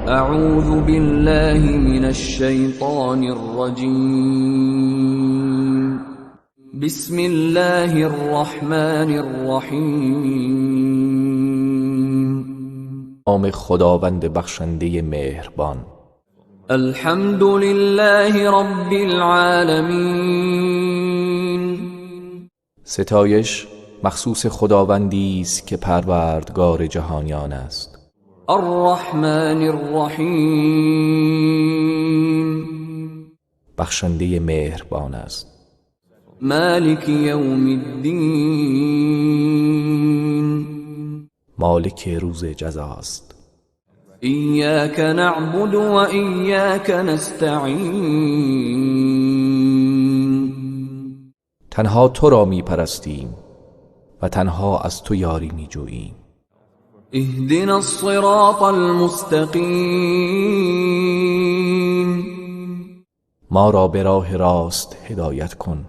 اعوذ بالله من الشیطان الرجیم. بسم الله الرحمن الرحیم. نام خداوند بخشنده مهربان. الحمد لله رب العالمین. ستایش مخصوص خداوندی است که پروردگار جهانیان است. الرحمن الرحیم. بخشنده مهربان است. مالک یوم الدین. مالک روز جزاست. ایاک نعبد و ایاک نستعین. تنها تو را می پرستیم و تنها از تو یاری می جوییم. اهدنا الصراط المستقیم. ما را به راه راست هدایت کن.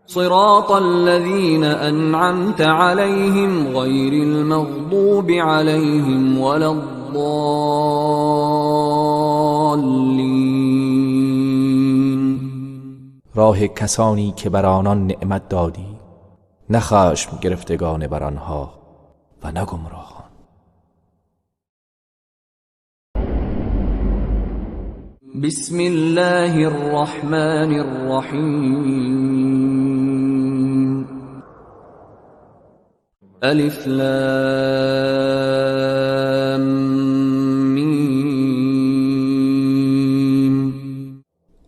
صراط الذين انعمت عليهم غير المغضوب عليهم ولا الضالين. راه کسانی که بر آنان نعمت دادی، نه خشم گرفتگان بر آنها و نه گمراهان. بسم الله الرحمن الرحیم. الف لام میم.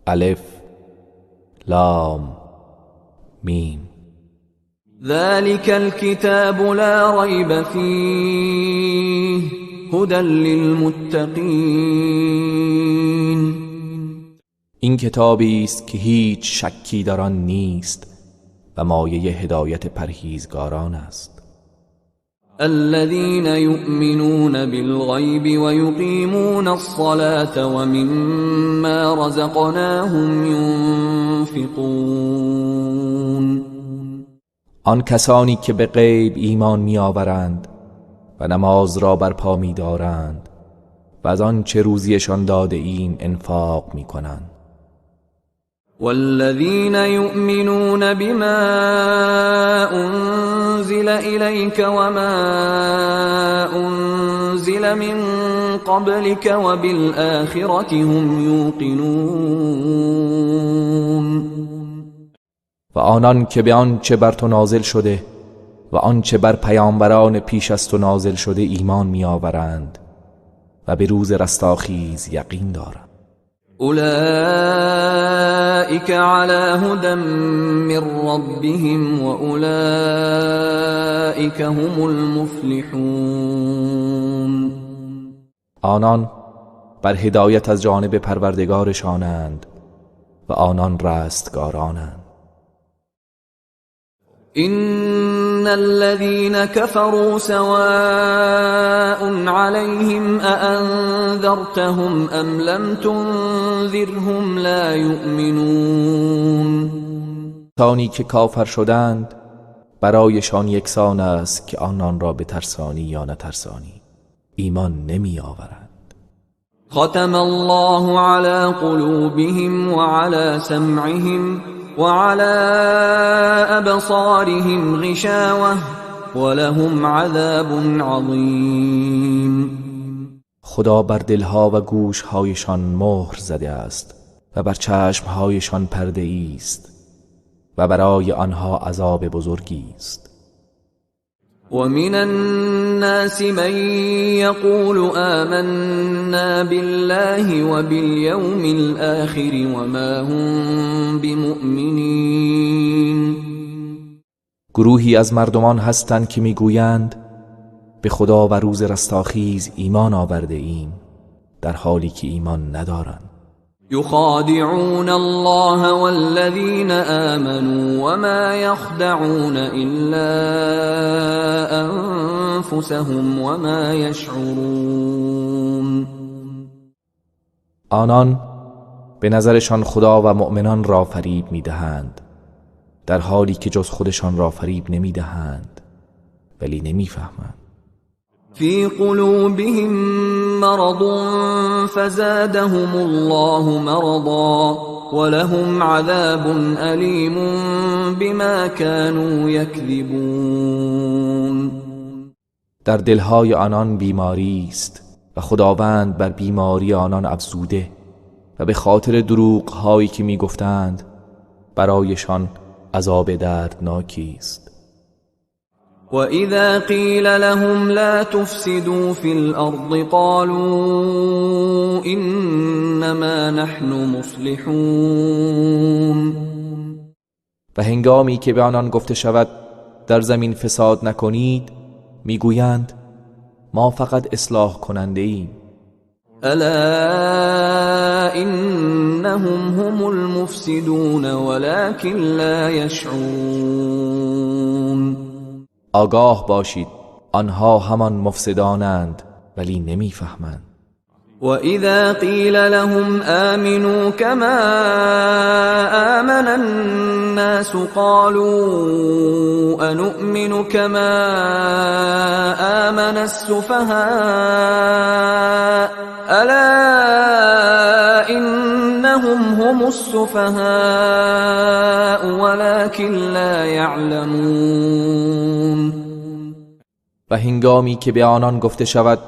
الف لام میم. ذلك الكتاب لا ريب فيه هدى للمتقين. این کتابی است که هیچ شکی در آن نیست و مایه هدایت پرهیزگاران است. الذين يؤمنون بالغيب ويقيمون الصلاة ومما رزقناهم ينفقون. آن کسانی که به غیب ایمان می‌آورند و نماز را برپا می‌دارند و از آن چه روزیشان داده ایم انفاق می‌کنند. والذين يؤمنون بما أنزل إليك وما أنزل من قبلك وبالآخرة هم يوقنون. و آنان که به آنچه بر تو نازل شده و آنچه بر پیامبران پیش از تو نازل شده ایمان می‌آورند و به روز رستاخیز یقین دارند. اولئك على هدى من ربهم واولئك هم المفلحون. آنان بر هدایت از جانب پروردگارشانند و آنان رستگارانند. ان الذين كفروا سواء عليهم أأنذرتهم ام لم تنذرهم لا يؤمنون. کسانی که کافر شدند برایشان یکسان است که آنان را بترسانی یا نترسانی ایمان نمی آورند. ختم الله على قلوبهم وعلى سمعهم وعلى أبصارهم غشاوة ولهم عذاب عظیم. خدا بر دلها و گوشهایشان مهر زده است و بر چشمهایشان پرده است و برای آنها عذاب بزرگی است. ومن الناس من يقول آمنا بالله وباليوم الآخر وما هم بمؤمنين. گروهی از مردمان هستند که میگویند به خدا و روز رستاخیز ایمان آورده ایم در حالی که ایمان ندارند. يخادعون الله والذين آمنوا وما يخدعون إلا أنفسهم وما يشعرون. آنان به نظرشان خدا و مؤمنان را فریب میدهند در حالی که جز خودشان را فریب نمیدهند ولی نمیفهمند. في قلوبهم مرض فزادهم الله مرضا ولهم عذاب أليم بما كانوا يكذبون. در دلهای آنان بیماری است و خداوند بر بیماری آنان افزوده و به خاطر دروغ هایی که می گفتند برایشان عذاب دردناکی است. وَإِذَا قِيلَ لَهُمْ لَا تُفْسِدُوا فِي الْأَرْضِ قَالُوا إِنَّمَا نَحْنُ مُصْلِحُونَ. و هنگامی که به آنان گفته شود در زمین فساد نکنید میگویند ما فقط اصلاح کننده ایم. ألا إنهم هم المفسدون ولكن لا يشعرون. آگاه باشید آنها همان مفسدانند ولی نمیفهمند. وَإِذَا قِيلَ لَهُمْ آمِنُوا كَمَا آمَنَ النَّاسُ قَالُوا أَنُؤْمِنُ كَمَا آمَنَ السُّفَهَاءُ أَلَا إِنَّهُمْ هُمُ السُّفَهَاءُ وَلَكِنْ لَا يَعْلَمُونَ. و هنگامی که به آنان گفته شود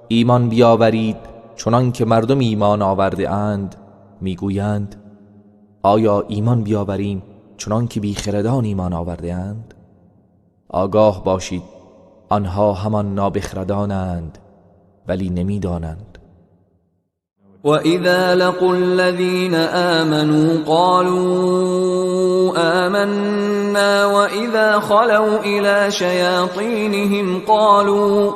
ایمان بیاورید چنان که مردم ایمان آورده اند میگویند آیا ایمان بیاوریم چنان که بیخردان ایمان آورده اند؟ آگاه باشید آنها همان نابخردانند ولی نمیدانند. وَإِذَا لَقُوا الَّذِينَ آمَنُوا قَالُوا آمَنَّا وَإِذَا خَلَوْا إِلَى شَيَاطِينِهِمْ قَالُوا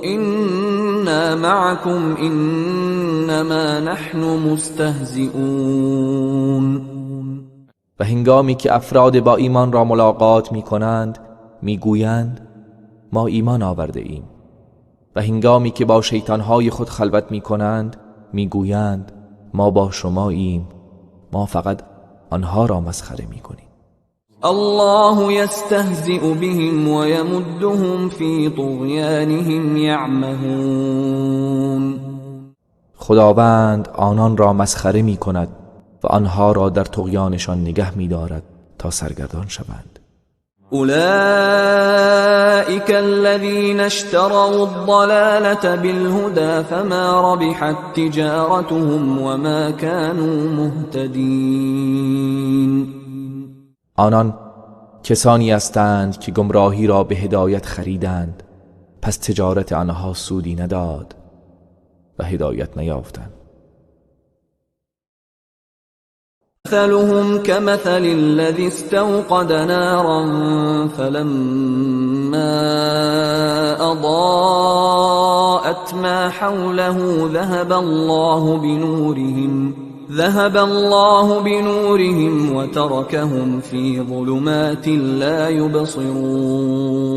إِنَّا مَعَكُمْ إِنَّمَا نَحْنُ مُسْتَهْزِئُونَ. و هنگامی که افراد با ایمان را ملاقات می کنند میگویند ما ایمان آورده ایم و هنگامی که با شیطانهای خود خلوت می کنند میگویند ما با شماییم ما فقط آنها را مسخره می کنیم. الله يستهزئ بهم ويمدهم في طغيانهم يعمهون. خداوند آنان را مسخره می کند و آنها را در طغیانشان نگه می دارد تا سرگردان شوند. أولئك الذين اشتروا الضلالة بالهدى فما ربحت تجارتهم وما كانوا مهتدين. آنان کسانی هستند که گمراهی را به هدایت خریدند پس تجارت آنها سودی نداد و هدایت نیافتند. مثلهم كمثل الذي استوقد نارا فلما أضاءت ما حوله ذهب الله بنورهم وتركهم في ظلمات لا يبصرون.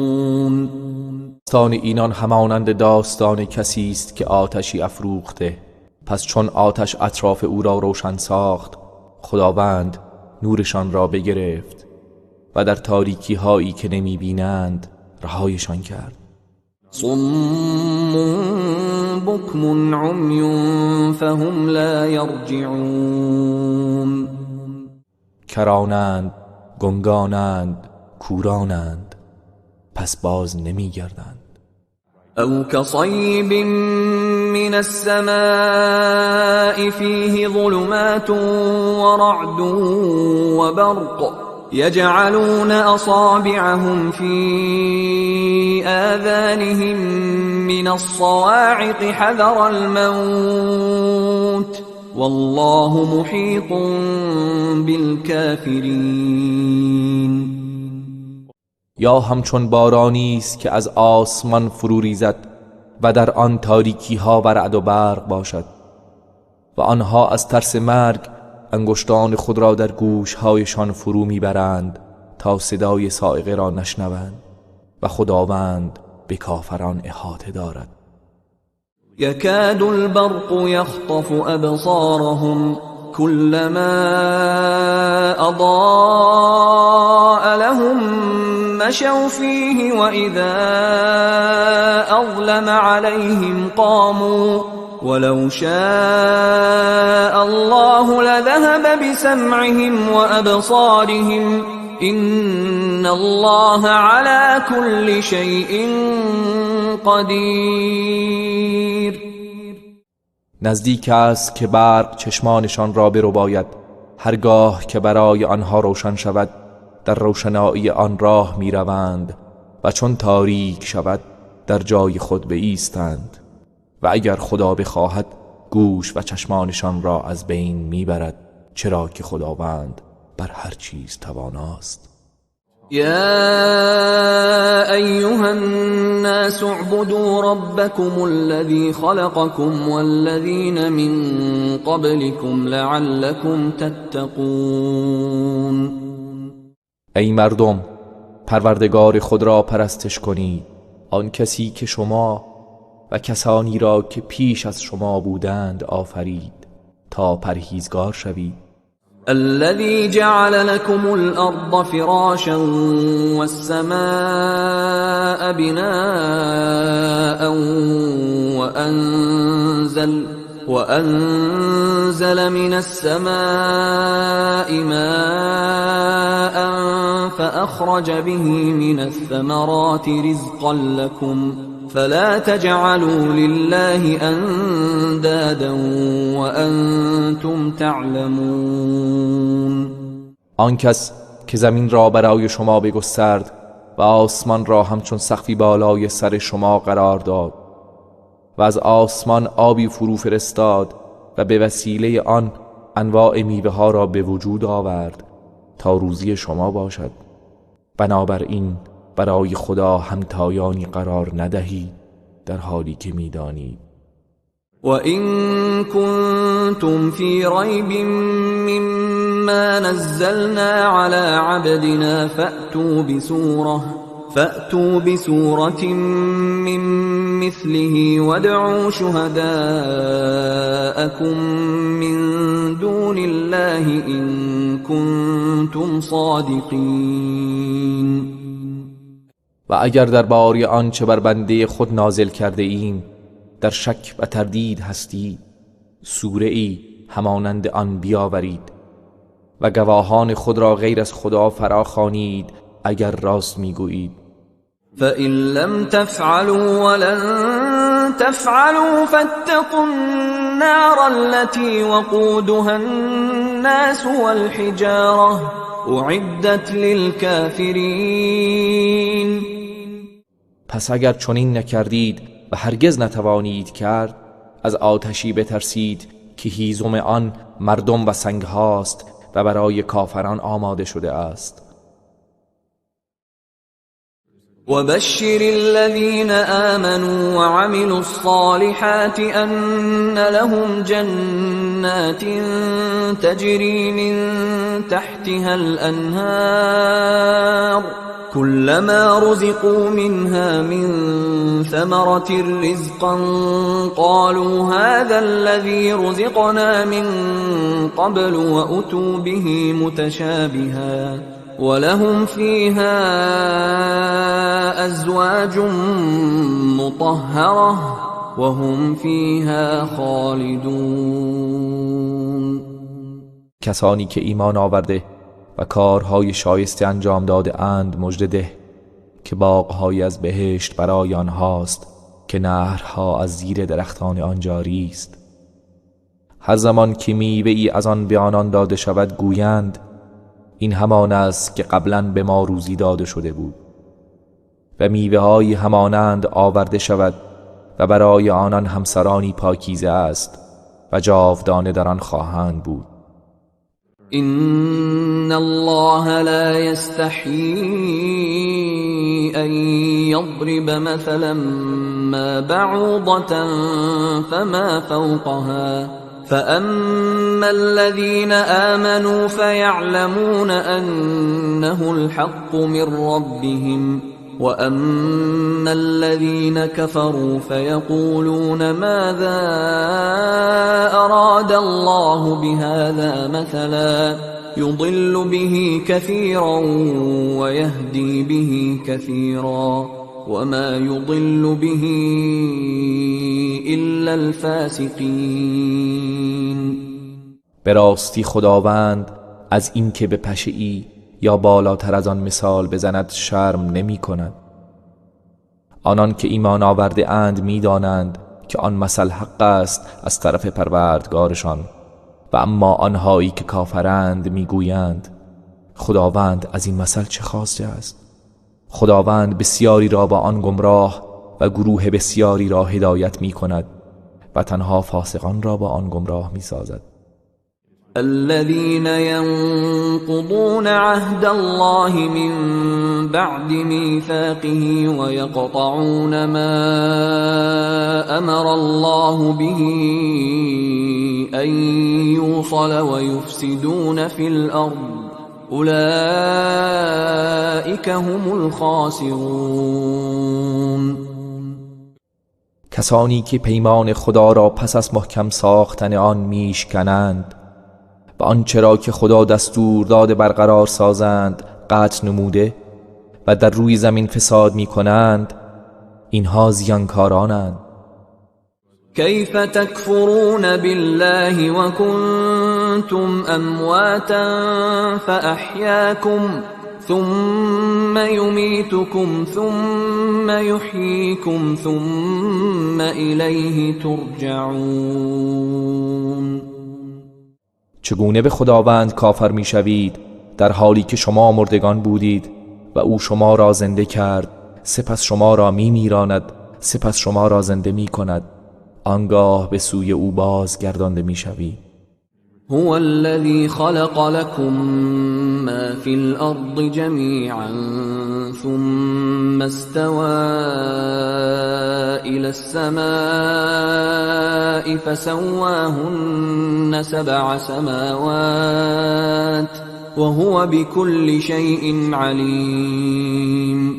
داستان اینان همانند داستان کسی است که آتشی افروخته پس چون آتش اطراف او را روشن ساخت خداوند نورشان را بگرفت و در تاریکی هایی که نمی بینند رهایشان کرد. صم بكم عمي فهم لا يرجعون. کرانند، گنگانند، کورانند پس باز نمی گردند. أو كصيب من السماء فيه ظلمات ورعد وبرق يجعلون أصابعهم في آذانهم من الصواعق حذر الموت والله محيط بالكافرين. یا همچون بارانی است که از آسمان فرو ریزد و در آن تاریکی ها و رعد و برق باشد و آنها از ترس مرگ انگشتان خود را در گوشهایشان فرو میبرند تا صدای صاعقه را نشنوند و خداوند به کافران احاطه دارد. يكاد البرق يخطف أبصارهم كلما أضاء لهم مشوا فيه وإذا أظلم عليهم قاموا ولو شاء الله لذهب بسمعهم وأبصارهم إن الله على كل شيء قدیر. نزدیک است که برق چشمانشان را برباید هرگاه که برای آنها روشن شود در روشنایی آن راه می روند و چون تاریک شود در جای خود بایستند و اگر خدا بخواهد گوش و چشمانشان را از بین می برد چرا که خداوند بر هر چیز تواناست. يا أيها الناس اعبدوا ربكم الذي خلقكم والذين من قبلكم لعلكم تتقون. ای مردم پروردگار خود را پرستش کنید، آن کسی که شما و کسانی را که پیش از شما بودند آفرید تا پرهیزگار شوید. الذي جعل لكم الأرض فراشا والسماء بناء وأنزل من السماء ماء فأخرج به من الثمرات رزقا لكم فلا تجعلوا لله اندادا وانتم تعلمون. آن کس که زمین را برای شما بگسترد و آسمان را همچون سقفی بالای سر شما قرار داد و از آسمان آبی فرو فرستاد و به وسیله آن انواع میوه ها را به وجود آورد تا روزی شما باشد، بنابراین برای خدا همتایانی قرار ندهید در حالی که می‌دانید. وَإِن كُنتُمْ فِي رَيْبٍ مِّمَّا نَزَّلْنَا عَلَى عَبْدِنَا فَأْتُوا بِسُورَةٍ مِّن مِّثْلِهِ وَادْعُوا شُهَدَاءَكُم مِّن دُونِ اللَّهِ إِن كُنتُمْ صَادِقِينَ. و اگر درباره آنچه بر بنده خود نازل کرده ایم در شک و تردید هستید، سوره ای همانند آن بیاورید و گواهان خود را غیر از خدا فراخوانید اگر راست میگویید. فَإِن لَّمْ تَفْعَلُوا وَلَن تَفْعَلُوا فَاتَّقُوا النَّارَ الَّتِي وَقُودُهَا النَّاسُ وَالْحِجَارَةُ أُعِدَّتْ لِلْكَافِرِينَ. پس اگر چنین نکردید و هرگز نتوانید کرد، از آتشی بترسید که هیزم آن مردم و سنگ هاست و برای کافران آماده شده است. وَبَشِّرِ الَّذِينَ آمَنُوا وَعَمِلُوا الصَّالِحَاتِ أَنَّ لَهُمْ جَنَّاتٍ تَجْرِي مِن تَحْتِهَا الْأَنْهَارُ كُلَّمَا رُزِقُوا مِنْهَا مِن ثَمَرَةٍ رِزْقًا قَالُوا هَذَا الَّذِي رُزِقْنَا مِن قَبْلُ وَأُتُوا بِهِ مُتَشَابِهًا وَلَهُمْ فِيهَا أَزْوَاجٌ مُطَهَّرَةٌ وَهُمْ فِيهَا خَالِدُونَ. کسانی که ایمان آورده و کارهای شایسته انجام داده اند مژده ده که باغ‌های از بهشت برای آنهاست که نهرها از زیر درختان آن جاری است. هر زمان که میوه‌ای از آن به آنان داده شود گویند این همان است که قبلا به ما روزی داده شده بود و میوه‌های همانند آورده شود و برای آنان همسرانی پاکیزه است و جاودانه در آن خواهند بود. إن الله لا يستحيي أن يضرب مثلا ما بعوضة فما فوقها فأما الذين آمنوا فيعلمون أنه الحق من ربهم وأما الذين كفروا فيقولون ماذا أراد الله بهذا مثلا يضل به كثيرا ويهدي به كثيرا وما يضل به إلا الفاسقين. به راستی خداوند از این که به پشه‌ای یا بالاتر از آن مثال بزند شرم نمی کند. آنان که ایمان آورده اند می دانند که آن مثل حق است از طرف پروردگارشان، و اما آنهایی که کافرند می گویند خداوند از این مثل چه خواسته است؟ خداوند بسیاری را با آن گمراه و گروه بسیاری را هدایت می کند و تنها فاسقان را با آن گمراه می سازد. الذين ينقضون عهد الله من بعد ميثاقه ويقطعون ما أمر الله به أن يوصل ويفسدون في الأرض أولئك هم الخاسرون. کسانی که پیمان خدا را پس از محکم ساختن آن میشکنند و آنچه را که خدا دستور داده برقرار سازند قطع نموده و در روی زمین فساد می کنند، اینها زیانکارانند. كيف تكفرون بالله وكنتم أمواتا فأحياكم ثم يميتكم ثم يحييكم ثم إليه ترجعون. چگونه به خداوند کافر می شوید در حالی که شما مردگان بودید و او شما را زنده کرد، سپس شما را می میراند، سپس شما را زنده می کند، آنگاه به سوی او بازگردانده می شوید. هو الذي خلق لكم ما في الأرض جميعا ثم استوى إلى السماء فسواهن 7 سماوات وهو بكل شيء عليم.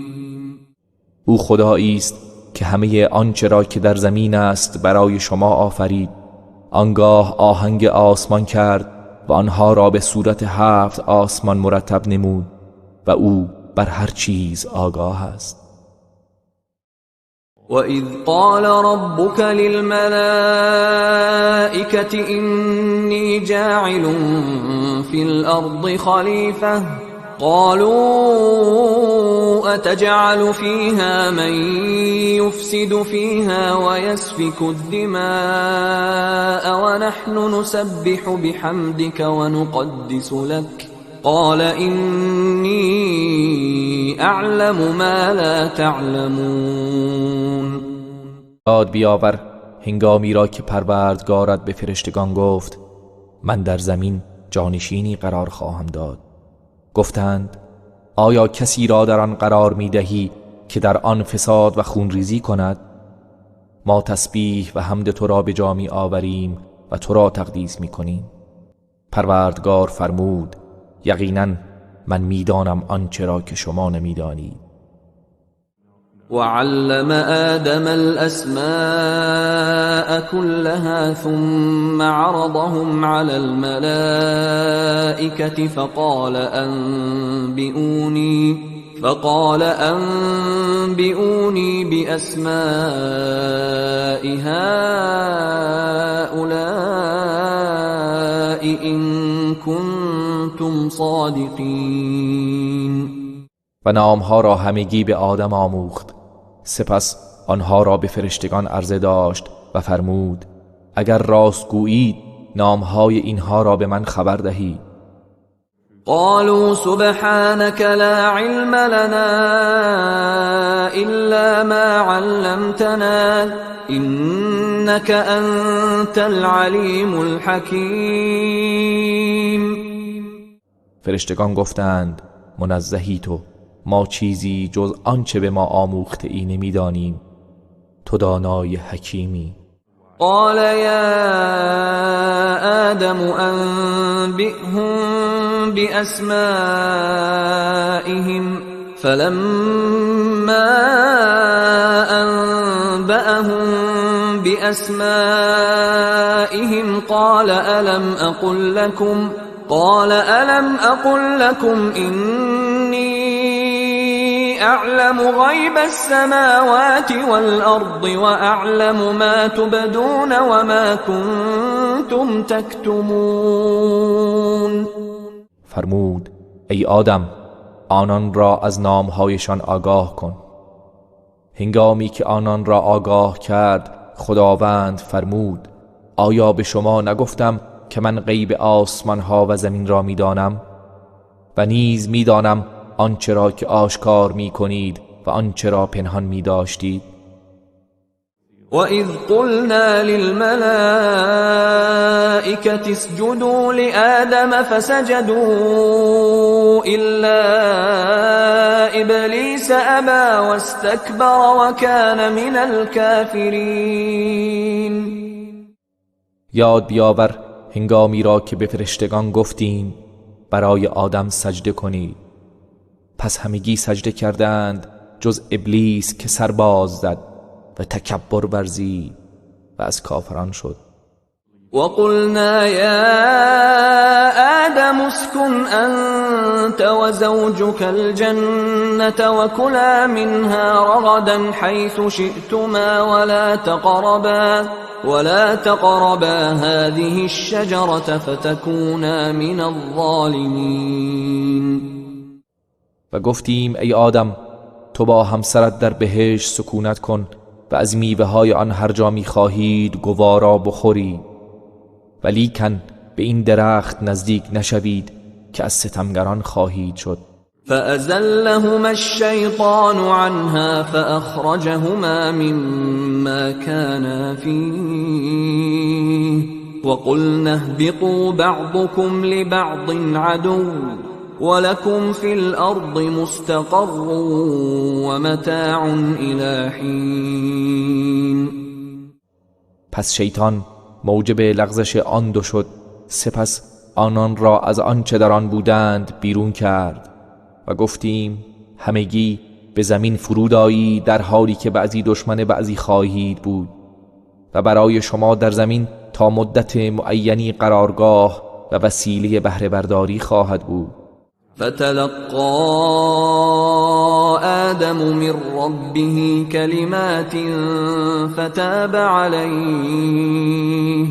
او خدایی است که همه آنچه را که در زمین است برای شما آفرید، آنگاه آهنگ آسمان کرد و آنها را به صورت 7 آسمان مرتب نمود و او بر هر چیز آگاه است. وَإِذْ قَالَ رَبُّكَ لِلْمَلَائِكَةِ إِنِّي جَاعِلٌ فِي الْأَرْضِ خَلِيفَةً قالوا أتجعل فيها من يفسد فيها ويسفك الدماء ونحن نسبح بحمدك ونقدس لك قال إني أعلم ما لا تعلمون. یاد بیاور هنگامی را که پروردگارت به فرشتگان گفت من در زمین جانشینی قرار خواهم داد. گفتند آیا کسی را در آن قرار می دهی که در آن فساد و خونریزی کند؟ ما تسبیح و حمد تو را به جا می آوریم و تو را تقدیس می کنیم. پروردگار فرمود یقینا من می دانم آنچه را که شما نمی دانید. وعلم آدم الأسماء كلها ثم عرضهم على الملائكة فقال أنبئوني بأسماء هؤلاء إن كنتم صادقين. و نامها را همگی به آدم آموخت، سپس آنها را به فرشتگان عرضه داشت و فرمود اگر راست گویید نامهای اینها را به من خبر دهید. قالوا سبحانك لا علم لنا إلا ما علمتنا إنك أنت العليم الحكيم. فرشتگان گفتند منزهی تو، ما چیزی جز آنچه به ما آموخته ای نمی دانیم، تو دانای حکیمی. قال يا آدم أنبئهم بأسمائهم فلما أنبأهم بأسمائهم قال قال ألم أقل لكم إني أعلم غيب السماوات والأرض وأعلم ما تبدون وما كنتم تكتمون. فرمود ای آدم آنان را از نامهایشان آگاه کن. هنگامی که آنان را آگاه کرد خداوند فرمود آیا به شما نگفتم که من غیب آسمان ها و زمین را میدانم و نیز میدانم آنچه را که آشکار می کنید و آنچه را پنهان می داشتید. وَإِذْ قُلْنَا لِلْمَلَائِكَةِ اسْجُدُوا لِآدَمَ فَسَجَدُوا إِلَّا إِبْلِيسَ أَبَى وَاسْتَكْبَرَ وَكَانَ مِنَ الْكَافِرِينَ. یاد بیاور هنگامی را که به فرشتگان گفتیم برای آدم سجده کنید، پس همگی سجده کردند جز ابلیس که سر باز زد و تکبر ورزید و از کافران شد. وَقُلْنَا يَا آدَمُ اسْكُنْ أَنْتَ وَزَوْجُكَ الْجَنَّةَ وَكُلَا مِنْهَا رَغَدًا حَيْثُ شِئْتُمَا ولا تقربا هذه الشجرة فتكونا من الظالمين. و گفتیم ای آدم تو با همسرت در بهشت سکونت کن و از میوه های آن هر جا می خواهید گوارا بخورید، ولیکن به این درخت نزدیک نشوید که از ستمگران خواهید شد. فأزلهما الشيطان عنها فأخرجهما مما كانا فيه وقلنا اهبطوا بعضكم لبعض عدو ولكم في الأرض مستقر ومتاع إلى حين. پس شیطان موجب لغزش آن دو شد، سپس آنان را از آنچه در آن بودند بیرون کرد و گفتیم همگی به زمین فرود آیید در حالی که بعضی دشمن بعضی خواهید بود و برای شما در زمین تا مدت معینی قرارگاه و وسیله بهره برداری خواهد بود. فتلقى آدم من ربه كلمات فتاب عليه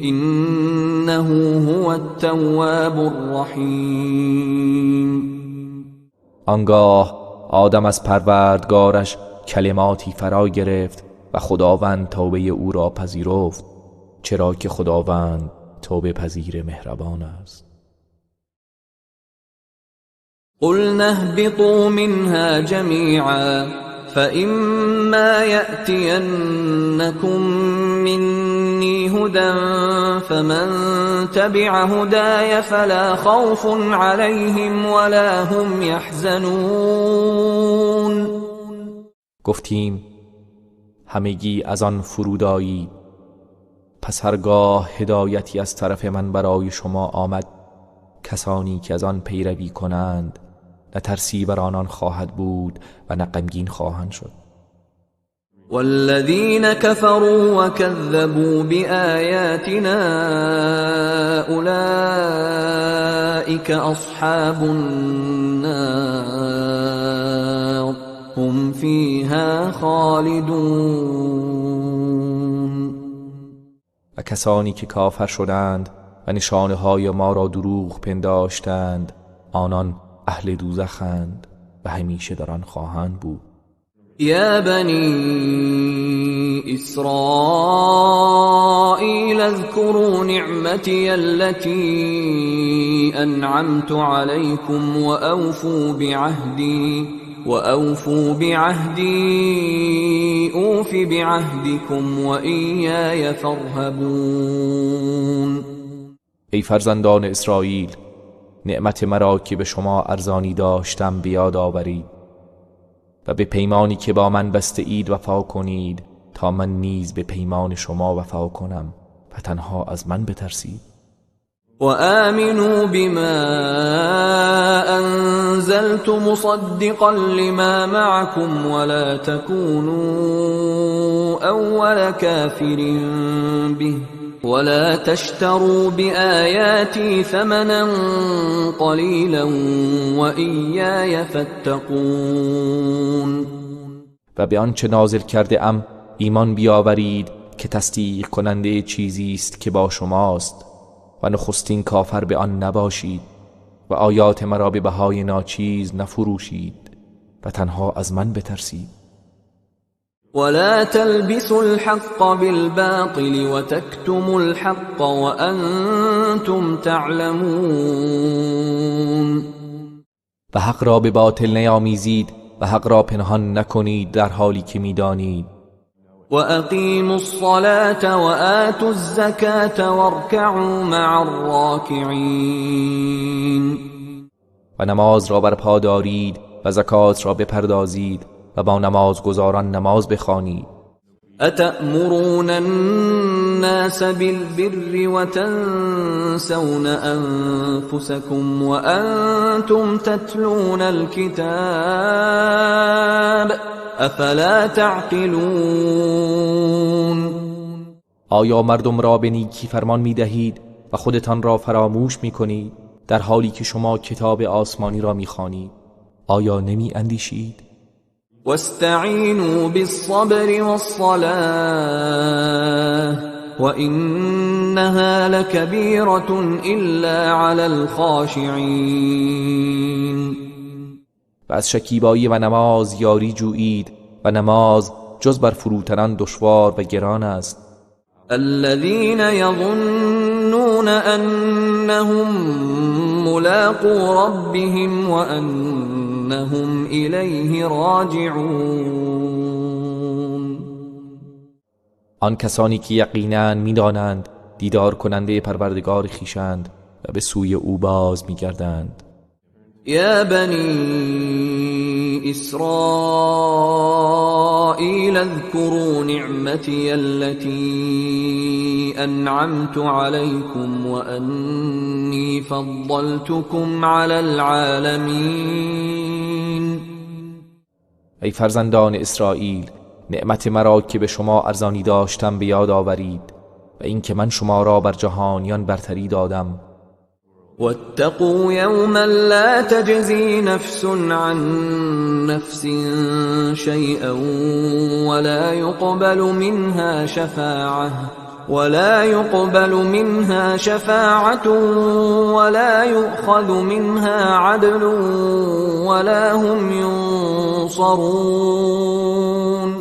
إنه هو التواب الرحیم. آنگاه آدم از پروردگارش کلماتی فرا گرفت و خداوند توبه او را پذیرفت، چرا که خداوند توبه پذیر مهربان است. قلنا اهبطوا منها جميعا فإما يأتينكم مني هدى فمن تبع هداي فلا خوف عليهم ولا هم يحزنون. گفتیم همگی از آن فرود آیید، پس هرگاه هدایتی از طرف من برای شما آمد کسانی که از آن پیروی کنند نه ترسی بر آنان خواهد بود و نه غمگین خواهند شد. والذین كفروا وكذبوا بآیاتنا اولئک اصحاب النار هم فیها خالدون. و کسانی که کافر شدند و نشانه های ما را دروغ پنداشتند آنان اهل دوزخند و همیشه در آن خواهند بود. یا بنی اسرائیل اذکروا نعمتی التي انعمت علیکم وأوفوا بعهدی اوف بعهدكم وإیای فارهبون. ای فرزندان اسرائیل نعمت مرا که به شما ارزانی داشتم بیاد آورید و به پیمانی که با من بسته اید وفا کنید تا من نیز به پیمان شما وفا کنم و تنها از من بترسید. و آمنوا بما انزلت مصدقا لما معكم ولا تكونوا اول كافر به ولا تشتروا بآياتي ثمنا قلیلا وإیای فاتقون. و به آنچه نازل کرده ام ایمان بیاورید که تصدیق کننده چیزی است که با شماست و نخستین کافر به آن نباشید و آیات مرا به بهای ناچیز نفروشید و تنها از من بترسید. ولا تلبسوا الحق بالباطل وتكتموا الحق وأنتم تعلمون. و حق را به باطل نیامیزید و حق را پنهان نکنید در حالی که میدانید. وأقيموا الصلاة وآتوا الزكاة واركعوا مع الراكعين. و نماز را برپا دارید و زکات را بپردازید و با نمازگزاران نماز بخوانید. أتأمرون الناس بالبر وتنسون أنفسكم وأنتم تتلون الكتاب افلا تعقلون. آیا مردم را به نیکی فرمان می دهید و خودتان را فراموش می کنید در حالی که شما کتاب آسمانی را می خوانید؟ آیا نمی اندیشید؟ واستعینوا بالصبر والصلاة وإنها لكبيرة إلا على الخاشعين. و از شکیبایی و نماز یاری جویید و نماز جز بر فروتنان دشوار و گران است. الذين يظنون أنهم ملاقو ربهم وأنهم إليه راجعون. آن کسانی که یقیناً می‌دانند دیدار کننده پروردگار خویشند و به سوی او باز می‌گردند. يا بني إسرائيل اذكروا نعمتي التي أنعمت عليكم وأني فضلتكم على العالمين. ای فرزندان اسرائیل، نعمت مرا که به شما ارزانی داشتم به یاد آورید و اینکه من شما را بر جهانیان برتری دادم. واتقوا يوما لا تجزي نفس عن نفس شيئا ولا يقبل منها شفاعة ولا يؤخذ منها عدل ولا هم ينصرون.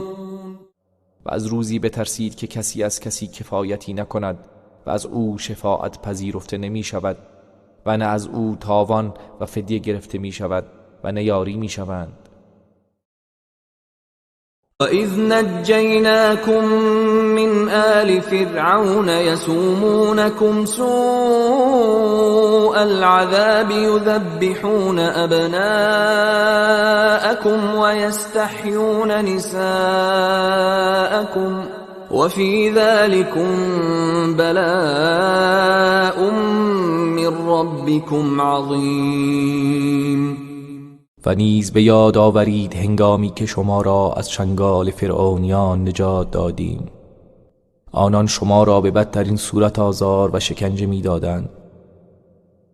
و از روزی بترسید که کسی از کسی کفایتی نکند و از او شفاعت پذیرفته نمی شود و نه از او تاوان و فدیه گرفته می شود و نه یاری می شوند. وَإِذْ نَجَّيْنَاكُمْ مِنْ آلِ فِرْعَوْنَ يَسُومُونَكُمْ سُوءَ الْعَذَابِ يُذَبِّحُونَ أَبْنَاءَكُمْ وَيَسْتَحْيُونَ نِسَاءَكُمْ وَفِي ذَلِكُمْ بَلَاءٌ مِّن رَّبِّكُمْ عَظِيمٌ. و نیز به یاد آورید هنگامی که شما را از چنگال فرعونیان نجات دادیم. آنان شما را به بدترین صورت آزار و شکنجه می دادند.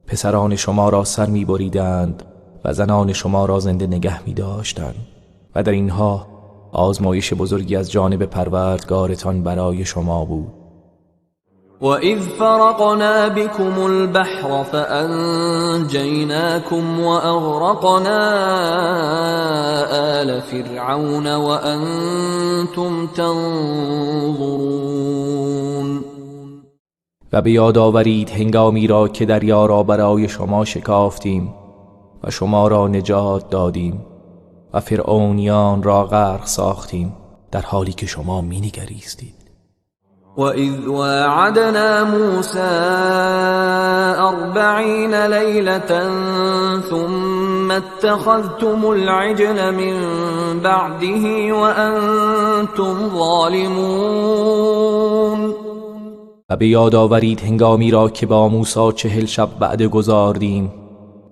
پسران شما را سر می بریدند و زنان شما را زنده نگه می داشتند و در اینها آزمایش بزرگی از جانب پروردگارتان برای شما بود. وَإِذْ فَرَقْنَا بِكُمُ الْبَحْرَ فَأَنْجَيْنَاكُمْ وَأَغْرَقْنَا آلَ فِرْعَوْنَ وَأَنْتُمْ تَنْظُرُونَ. و به یاد آورید هنگامی را که دریا را برای شما شکافتیم و شما را نجات دادیم و فرعونیان را غرق ساختیم در حالی که شما می نگریستید. وَإِذْ وَاعَدْنَا مُوسَىٰ 40 لَيْلَةً ثُمَّ اتَّخَذْتُمُ الْعِجْلَ مِن بَعْدِهِ وَأَنْتُمْ ظَالِمُونَ. و به یاد آورید هنگامی را که با موسی 40 شب بعد گذاردیم،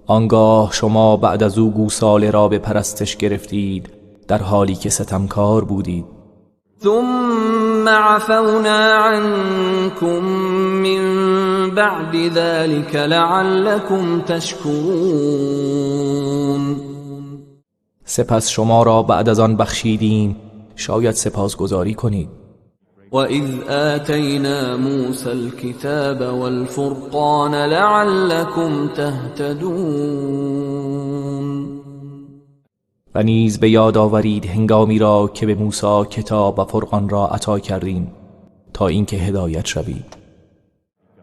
آنگاه شما بعد از او گوساله را به پرستش گرفتید در حالی که ستمکار بودید. ثم عفونا عنكم من بعد ذلك لعلكم تشكرون. سپس شما را بعد از آن بخشیدیم شاید سپاسگزاری کنید. وَإِذْ آتَيْنَا مُوسَى الْكِتَابَ وَالْفُرْقَانَ لَعَلَّكُمْ تَهْتَدُونَ. و نیز به یاد آورید هنگامی را که به موسی کتاب و فرقان را عطا کردیم تا اینکه هدایت شوید.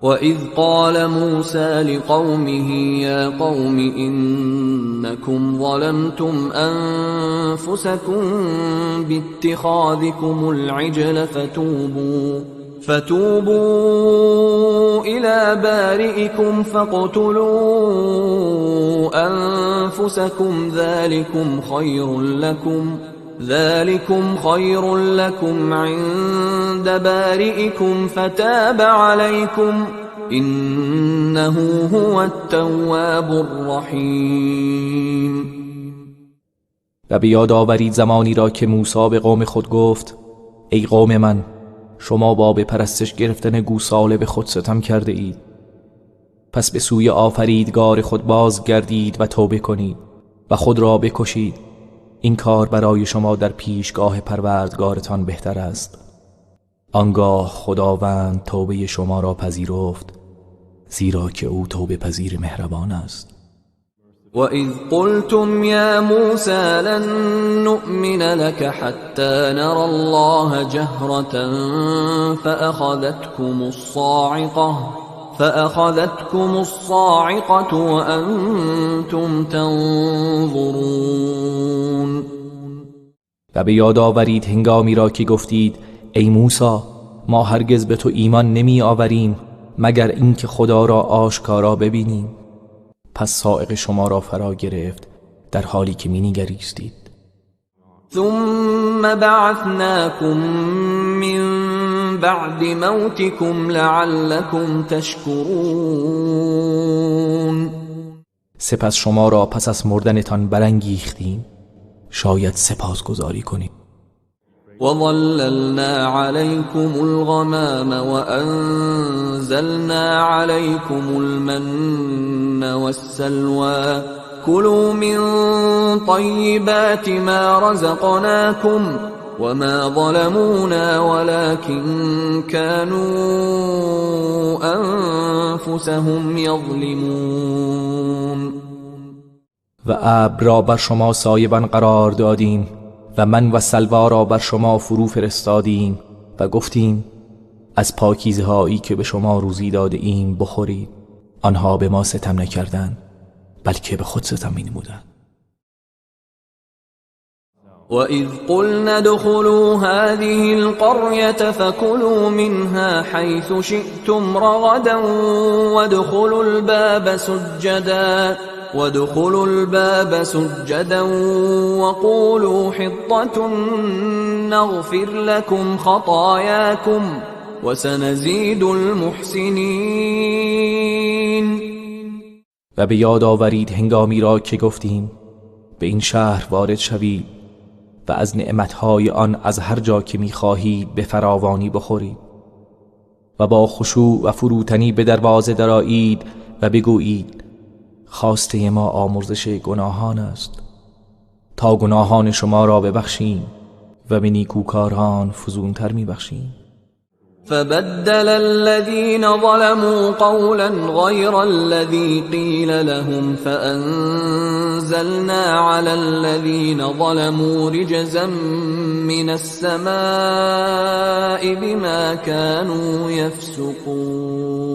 وَإِذْ قَالَ مُوسَى لِقَوْمِهِ يَا قَوْمِ إِنَّكُمْ ظَلَمْتُمْ أَنفُسَكُمْ بِاتِّخَاذِكُمُ الْعِجْلَ فتوبوا إِلَى بَارِئِكُمْ فاقتلوا أَنفُسَكُمْ ذلكم خير لكم عند بارئكم فتاب عليكم إنه هو التواب الرحیم. و به یاد آورید زمانی را که موسی به قوم خود گفت ای قوم من، شما با به پرستش گرفتن گوساله به خود ستم کرده اید، پس به سوی آفریدگار خود بازگردید و توبه کنید و خود را بکشید. این کار برای شما در پیشگاه پروردگارتان بهتر است. آنگاه خداوند توبه شما را پذیرفت، زیرا که او توبه پذیر مهربان است. وَإِذْ قُلْتُمْ يَا مُوسَى لَن نُّؤْمِنَ لَكَ حَتَّى نَرَى اللَّهَ جَهْرَةً فأخذتكم الصاعقة وأنتم تنظرون. و به یاد آورید هنگامی را که گفتید ای موسی، ما هرگز به تو ایمان نمی آوریم مگر اینکه خدا را آشکارا ببینیم. پس صاعقه شما را فرا گرفت در حالی که می نگریستید. ثم بعثناكم من بعد موتكم لعلكم تشكرون. سپس شما را پس از مردنتان برانگیختیم شاید سپاسگزاری کنید. وَظَلَّلْنَا عَلَيْكُمُ الْغَمَامَ وَأَنزَلْنَا عَلَيْكُمُ الْمَنَّ وَالسَّلْوَىٰ كُلُوا مِن طَيِّبَاتِ مَا رَزَقْنَاكُمْ وَمَا ظَلَمُونَا وَلَكِن كَانُوا أَنفُسَهُمْ يَظْلِمُونَ. و ابر را بر شما سایبان قرار دادیم و من و سلوا را بر شما فرو فرستادیم و گفتیم از پاکیزهایی که به شما روزی داده ایم بخورید. آنها به ما ستم نکردند بلکه به خود ستم می‌نمودند. وَإِذْ قُلْنَا ادْخُلُوا هَٰذِهِ الْقَرْيَةَ فَكُلُوا مِنْهَا حَيْثُ شِئْتُمْ رَغَدًا وَادْخُلُوا الْبَابَ سُجَّدًا وَقُولُوا حِطَّةٌ نَّغْفِرْ لَكُمْ خَطَايَاكُمْ وَسَنَزِيدُ الْمُحْسِنِينَ. و به یاد آورید هنگامی را که گفتیم به این شهر وارد شوید و از نعمتهای آن از هر جا که می‌خواهید به فراوانی بخورید و با خشوع و فروتنی به دروازه درآیید و بگویید خواسته ما آمرزش گناهان است تا گناهان شما را ببخشیم و به نیکوکاران فزونتر می‌بخشیم. فبدل الذين ظلموا قولا غير الذي قيل لهم فأنزلنا على الذين ظلموا رجزا من السماء بما كانوا يفسقون.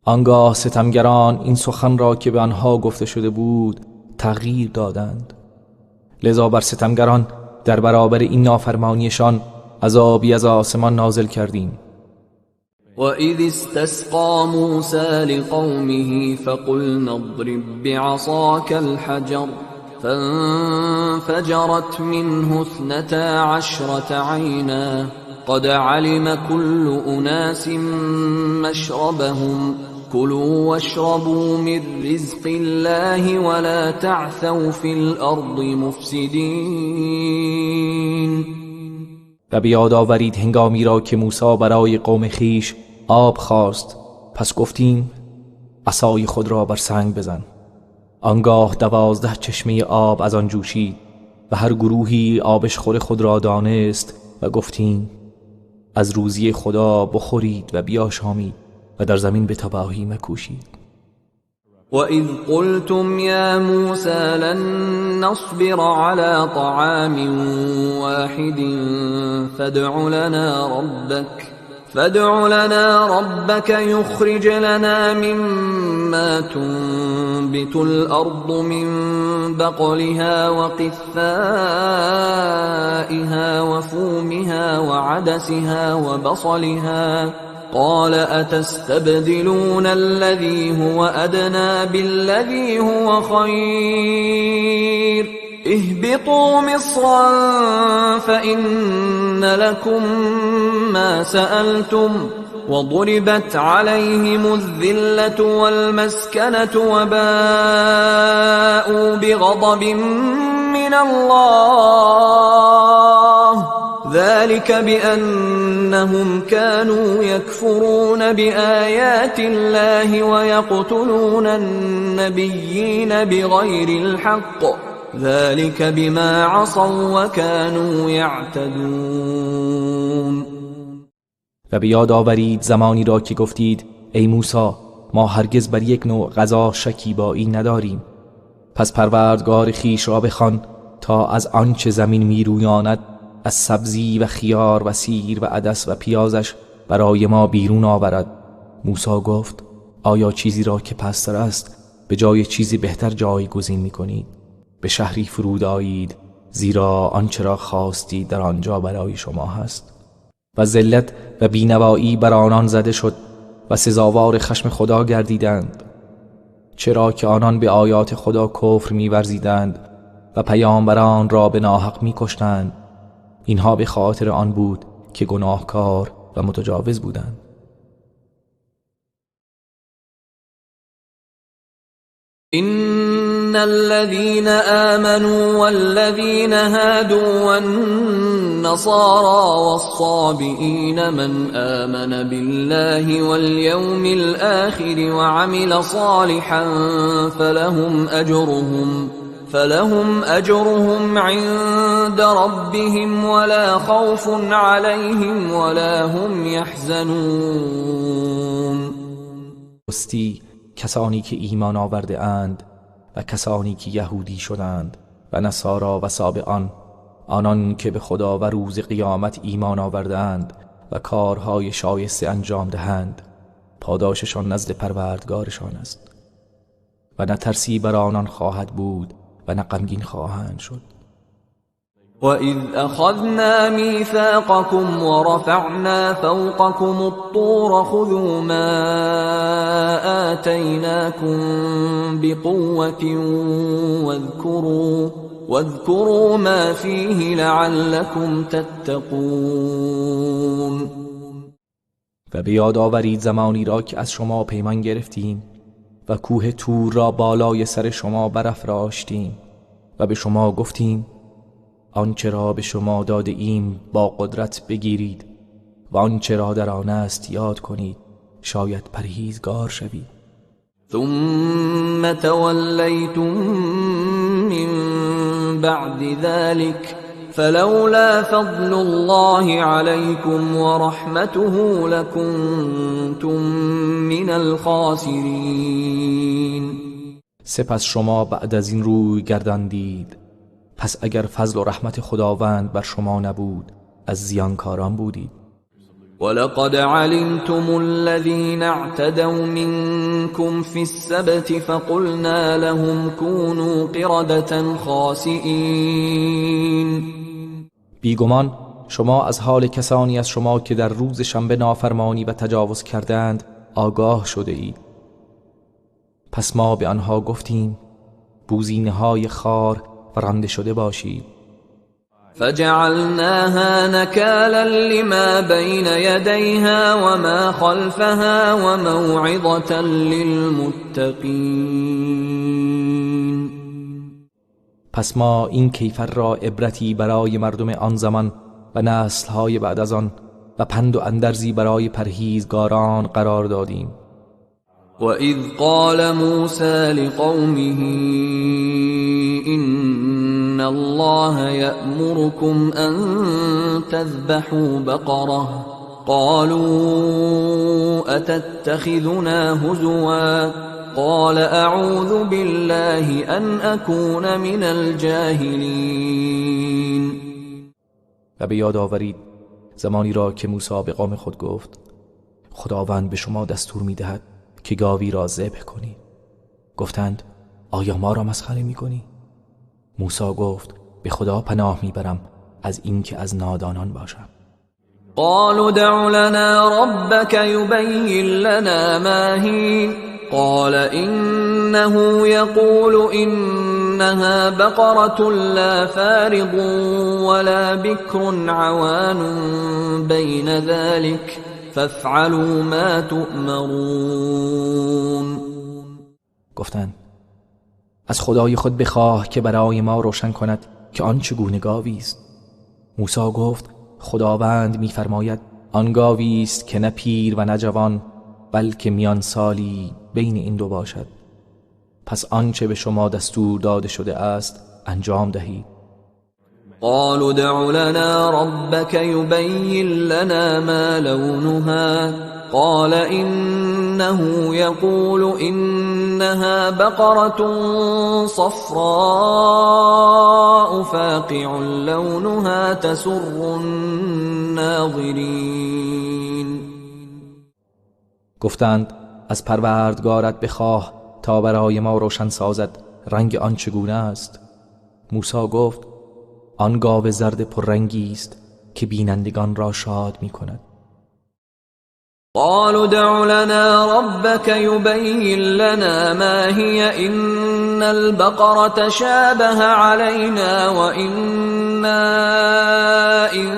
آنگاه ستمگران این سخن را که به آنها گفته شده بود تغییر دادند، لذا بر ستمگران در برابر این نافرمانیشان عذابی از آسمان نازل کردیم. وَإِذِ اسْتَسْقَىٰ مُوسَىٰ لِقَوْمِهِ فَقُلْنَا اضْرِب بِّعَصَاكَ الْحَجَرَ فَانفَجَرَتْ مِنْهُ 12 عَيْنًا قَدْ عَلِمَ كُلُّ أُنَاسٍ مَّشْرَبَهُمْ كُلُوا وَاشْرَبُوا مِن رِّزْقِ اللَّهِ وَلَا تَعْثَوْا فِي الْأَرْضِ مُفْسِدِينَ. و به یاد آورید هنگامی را که موسی برای قوم خیش آب خواست. پس گفتیم عصای خود را بر سنگ بزن. آنگاه 12 چشمه آب از آن جوشید و هر گروهی آبشخور خود را دانست و گفتیم از روزی خدا بخورید و بیاشامید و در زمین به تباهی مکوشید. وَإِذْ قُلْتُمْ يَا مُوسَى لَن نَّصْبِرَ عَلَى طَعَامٍ وَاحِدٍ فادع لنا ربك يخرج لنا مما تنبت الأرض من بقلها وقثائها وفومها وعدسها وبصلها قال أتستبدلون الذي هو أدنى بالذي هو خير اهبطوا مصرا فإن لكم ما سألتم وضربت عليهم الذلة والمسكنة وباءوا بغضب من الله ذلك بأنهم كانوا يكفرون بآيات الله ويقتلون النبيين بغير الحق ذلك بما عصوا وكانوا يعتدون. و به یاد آورید زمانی را که گفتید ای موسی ما هرگز بر یک نوع غذا شکیبایی نداریم، پس پروردگار خیش را بخوان تا از آنچه زمین میرویاند از سبزی و خیار و سیر و عدس و پیازش برای ما بیرون آورد. موسی گفت آیا چیزی را که پستر است به جای چیزی بهتر جایگزین می‌کنید؟ به شهری فرود آیید زیرا آنچه را خواستید در آنجا برای شما هست. و ذلت و بینوایی بر آنان زده شد و سزاوار خشم خدا گردیدند، چرا که آنان به آیات خدا کفر می‌ورزیدند و پیامبران را به ناحق می‌کشتند. اینها به خاطر آن بود که گناهکار و متجاوز بودند. إن الذين آمنوا والذين هادوا والنصارى والصابئين من آمن بالله واليوم الآخر وعمل صالحا فلهم أجرهم عند ربهم ولا خوف عليهم ولا هم يحزنون. راستی کسانی که ایمان آورده اند و کسانی که یهودی شدند و نصارا و سابئان، آنان که به خدا و روز قیامت ایمان آورده اند و کارهای شایسته انجام دهند، پاداششان نزد پروردگارشان است و نه ترسی بر آنان خواهد بود و نه غمگین خواهند شد. وَإِذْ أَخَذْنَا مِيثَاقَكُمْ وَرَفَعْنَا فَوْقَكُمُ الطُّورَ خُذُوا مَا آتَيْنَاكُمْ بِقُوَّةٍ وَاذْكُرُوا مَا فِيهِ لَعَلَّكُمْ تَتَّقُونَ. و به یاد آورید زمانی را که از شما پیمان گرفتیم و کوه طور را بالای سر شما برافراشتیم و به شما گفتیم آنچه را به شما داده ایم با قدرت بگیرید و آنچه را در آن است یاد کنید شاید پرهیزگار شوید. ثم تولیتم من بعد ذلك فلولا فضل الله عليكم ورحمته لكنتم من الخاسرین. سپس شما بعد از این روی گرداندید، پس اگر فضل و رحمت خداوند بر شما نبود از زیانکاران بودید. ولقد علمتم الذين اعتدوا منكم في السبت فقلنا لهم كونوا قردة خاسئين. بیگمان شما از حال کسانی از شما که در روز شنبه نافرمانی و تجاوز کردند آگاه شده اید. پس ما به آنها گفتیم بوزینه‌های خار و رانده شده باشید. فجعلناها نكالا لما بين يديها وما خلفها وموعظة للمتقين. پس ما این کیفر را عبرتی برای مردم آن زمان و نسل‌های بعد از آن و پند و اندرزی برای پرهیزگاران قرار دادیم. وَإِذْ قَالَ مُوسَى لِقَوْمِهِ إِنَّ اللَّهَ يَأْمُرُكُمْ أَن تَذْبَحُوا بَقَرَةً قَالُوا أَتَتَّخِذُنَا هُزُوًا قَالَ أَعُوذُ بِاللَّهِ أَنْ أَكُونَ مِنَ الْجَاهِلِينَ. و به یاد آورید زمانی را که موسی به قوم خود گفت خداوند به شما دستور می‌دهد که گاوی را ذبح کنید. گفتند آیا ما را مسخره می‌کنی؟ موسی گفت به خدا پناه میبرم از اینکه از نادانان باشم. قالوا دع لنا ربك يبين لنا ما هي قال إنه يقول إنها بقرة لا فارض ولا بكر عوان بين ذلك فافعلوا ما تؤمرون. گفتند از خدای خود بخواه که برای ما روشن کند که آن چگونه گاوی است. موسی گفت خداوند می‌فرماید آن گاوی است که نه پیر و نه جوان بلکه میان سالی بین این دو باشد. پس آنچه به شما دستور داده شده است انجام دهید. قالوا دع لنا ربك يبين لنا ما لونها قال إنه يقول إنها بقرة صفراء فاقع لونها تسر الناظرين. گفتند از پروردگارت بخواه تا برای ما روشن سازد رنگ آن چگونه است. موسی گفت آن گاو زرد پررنگی است که بینندگان را شاد می کند. قالوا دع لنا ربك يبين لنا ما هي إن البقرة شابه علينا وإنا إن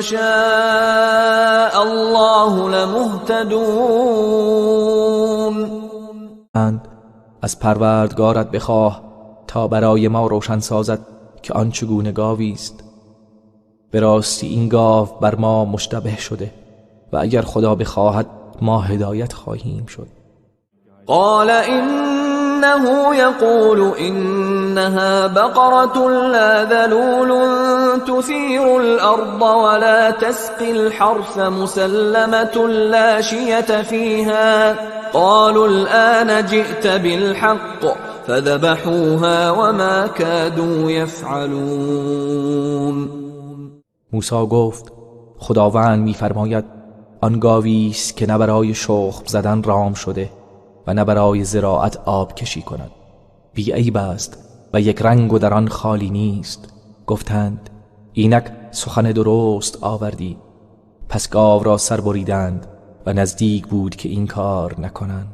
شاء الله لمهتدون. از پروردگارت بخواه تا برای ما روشن سازد که آن چگونه گاوی است. به راستی این گاو بر ما مشتبه شده و اگر خدا بخواهد ما هدایت خواهیم شد. قال إنه يقول إنها بقرة لا ذلول تثير الأرض ولا تسقي الحرث مسلمة لا شية فيها قالوا الآن جئت بالحق فذبحوها وما كادوا يفعلون. موسی گفت خداوند می‌فرماید آن گاوی است که نه برای شخم زدن رام شده و نه برای زراعت آب کشی کند. بی عیب است و یک رنگ و در آن خالی نیست. گفتند اینک سخن درست آوردی. پس گاو را سر بریدند و نزدیک بود که این کار نکنند.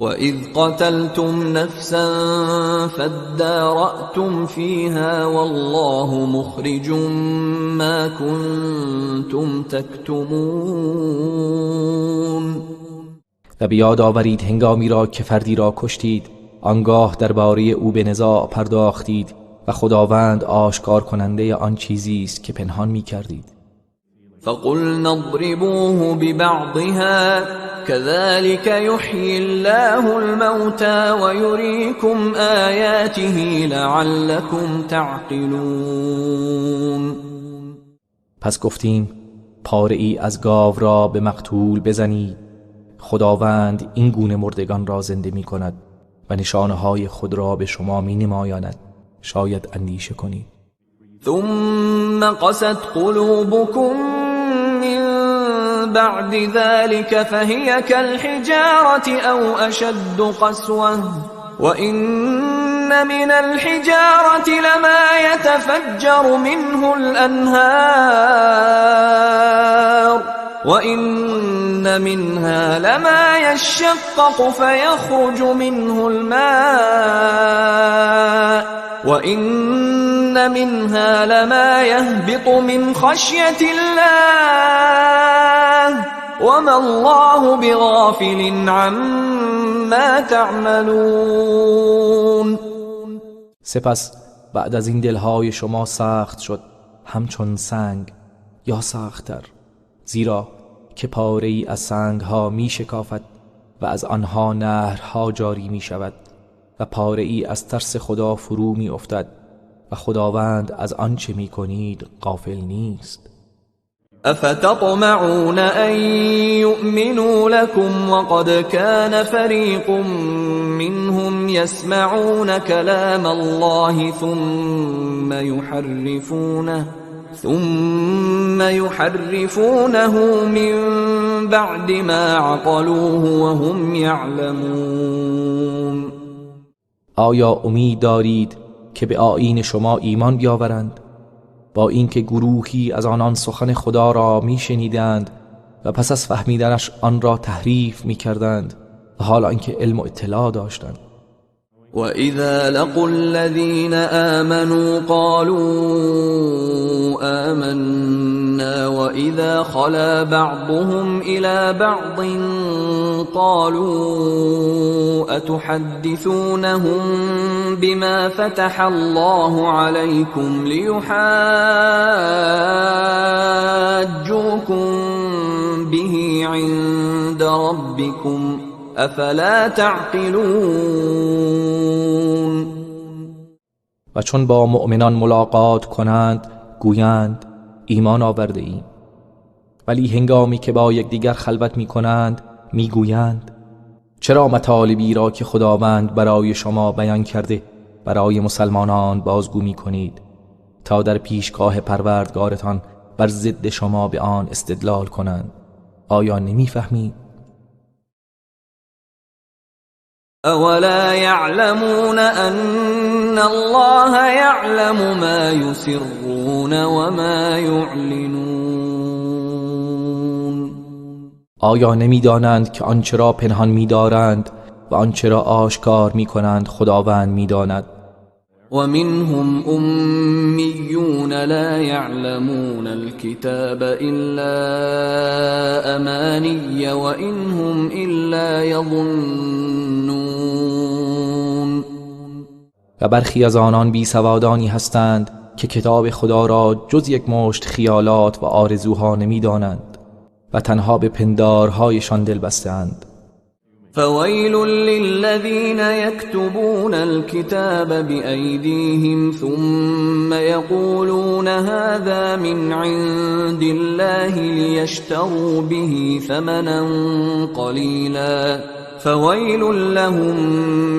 وَإِذْ قَتَلْتُمْ نَفْسًا فَادَّارَأْتُمْ فِيهَا وَاللَّهُ مُخْرِجٌ مَا كُنْتُمْ تَكْتُمُونَ. و بیاد آورید هنگامی را که فردی را کشتید آنگاه درباره او به نزاع پرداختید و خداوند آشکار کننده آن چیزی است که پنهان می کردید. فَقُلْنَا اضْرِبُوهُ بِبَعْضِهَا كَذَلِكَ يُحْيِي اللَّهُ الْمَوْتَى وَيُرِيكُمْ آيَاتِهِ لَعَلَّكُمْ تَعْقِلُونَ. پس گفتیم پاره ای از گاو را به مقتول بزنید. خداوند این گونه مردگان را زنده می کند و نشانه‌های خود را به شما می نمایاند شاید اندیشه کنید. ثُمَّ قَسَتْ قُلُوبُكُمْ بعد ذلك فهي كالحجارة أو أشد قسوة وإن من الحجارة لما يتفجر منه الأنهار وإن منها لما يشقق فيخرج منه الماء وَإِنَّ مِنْهَا لَمَا يَهْبِطُ مِنْ خَشْيَةِ اللَّهِ وَمَا اللَّهُ بِغَافِلٍ عَمَّا تَعْمَلُونَ. سپس بعد از این دلهای شما سخت شد همچون سنگ یا سخت‌تر، زیرا که پاره ای از سنگ ها می شکافد و از آنها نهرها جاری می شود و پاره ای از ترس خدا فرو می افتد و خداوند از آنچه می کنید غافل نیست. افتطمعون ان يؤمنوا لكم وقد كان فريق منهم يسمعون كلام الله ثم يحرفونه من بعد ما عقلوه وهم يعلمون. آیا امید دارید که به آیین شما ایمان بیاورند با اینکه گروهی از آنان سخن خدا را میشنیدند و پس از فهمیدنش آن را تحریف میکردند و حالا اینکه علم و اطلاع داشتند؟ وَإِذَا لَقُوا الَّذِينَ آمَنُوا قَالُوا آمَنَّا وَإِذَا خَلَا بَعْضُهُمْ إِلَى بَعْضٍ قَالُوا أَتُحَدِّثُونَهُم بِمَا فَتَحَ اللَّهُ عَلَيْكُمْ لِيُحَاجُّوكُم بِهِ عِندَ رَبِّكُمْ افلا تعقلون. و چون با مؤمنان ملاقات کنند گویند ایمان آورده ایم، ولی هنگامی که با یکدیگر خلوت می کنند می گویند چرا مطالبی را که خداوند برای شما بیان کرده برای مسلمانان بازگو می کنید تا در پیشگاه پروردگارتان بر ضد شما به آن استدلال کنند؟ آیا نمی فهمید؟ اولا يعلمون ان الله يعلم ما يسرون وما يعلنون. آیا نمیدانند که آنچه را پنهان می‌دارند و آنچه را آشکار می‌کنند خداوند می‌داند؟ ومنهم أميون لا يعلمون الكتاب إلا أماني وإن هم إلا يظنون. و برخی از آنان بی سوادانی هستند که کتاب خدا را جز یک مشت خیالات و آرزوها نمی‌دانند و تنها به پندارهایشان دل بسته‌اند. فويل للذين يكتبون الكتاب بأيديهم ثم يقولون هذا من عند الله ليشتروا به ثمنا قليلا فويل لهم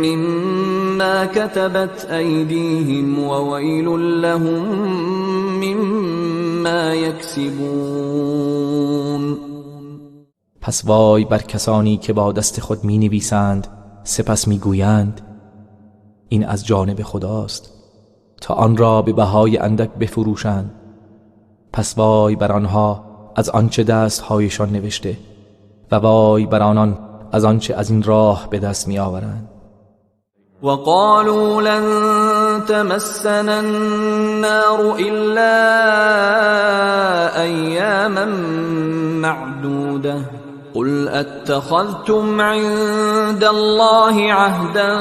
مما كتبت أيديهم وويل لهم مما يكسبون. پس وای بر کسانی که با دست خود می نویسند سپس می گویند این از جانب خداست تا آن را به بهای اندک بفروشند. پس وای بر آنها از آنچه دستهایشان نوشته و وای بر آنان از آنچه از این راه به دست می آورند. وقالوا لن تمسنا النار إلا أياما معدودة قل اتخذتم عند الله عهدا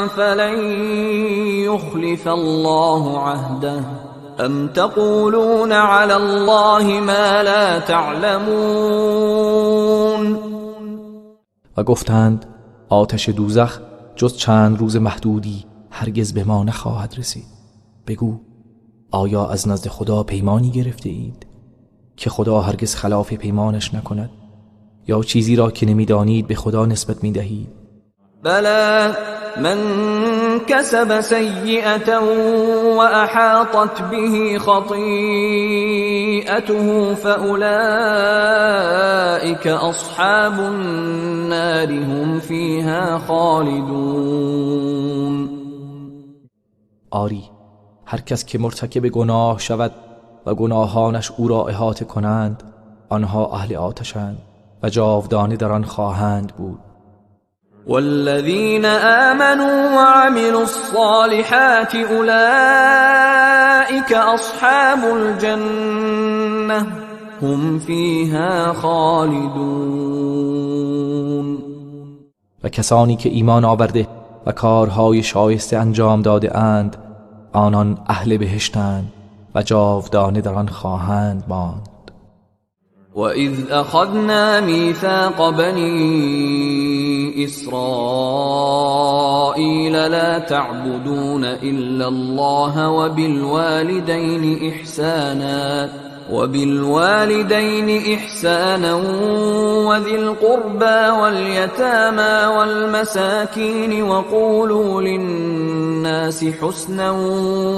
فلن يخلف الله عهده ام تقولون على الله ما لا تعلمون. و گفتند آتش دوزخ جز چند روز محدودی هرگز به ما نخواهد رسید. بگو آیا از نزد خدا پیمانی گرفته اید که خدا هرگز خلاف پیمانش نکند یا چیزی را که نمیدانید به خدا نسبت میدهید؟ بلى من كسب سيئة وأحاطت به خطيئته فأولئك أصحاب النار هم فيها خالدون. آری، هر کس که مرتکب گناه شود و گناهانش او را احاطه کنند آنها اهل آتشند و جاودانه در آن خواهند بود. والذين آمنوا وعملوا الصالحات أولئك أصحاب الجنة هم فيها خالدون. و کسانی که ایمان آورده و کارهای شایسته انجام داده اند آنان اهل بهشتند و جاودانه در آن خواهند ماند. وَإِذْ أَخَذْنَا مِيثَاقَ بَنِي إِسْرَائِيلَ لَا تَعْبُدُونَ إِلَّا اللَّهَ وَبِالْوَالِدَيْنِ إِحْسَانًا وَذِي الْقُرْبَى وَالْيَتَامَى وَالْمَسَاكِينِ وَقُولُوا لِلنَّاسِ حُسْنًا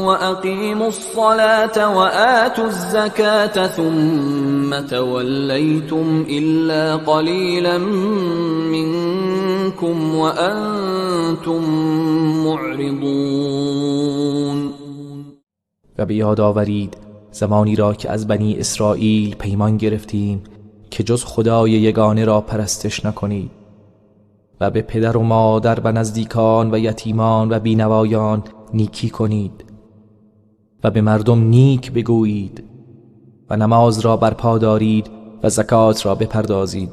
وَأَقِيمُوا الصَّلَاةَ وَآتُوا الزَّكَاةَ ثُمَّ تَوَلَّيْتُمْ إِلَّا قَلِيلًا مِنْكُمْ وَأَنْتُمْ مُعْرِضُونَ. و به یاد آورید زمانی را که از بنی اسرائیل پیمان گرفتیم که جز خدای یگانه را پرستش نکنید و به پدر و مادر و نزدیکان و یتیمان و بینوایان نیکی کنید و به مردم نیک بگویید و نماز را برپا دارید و زکات را بپردازید.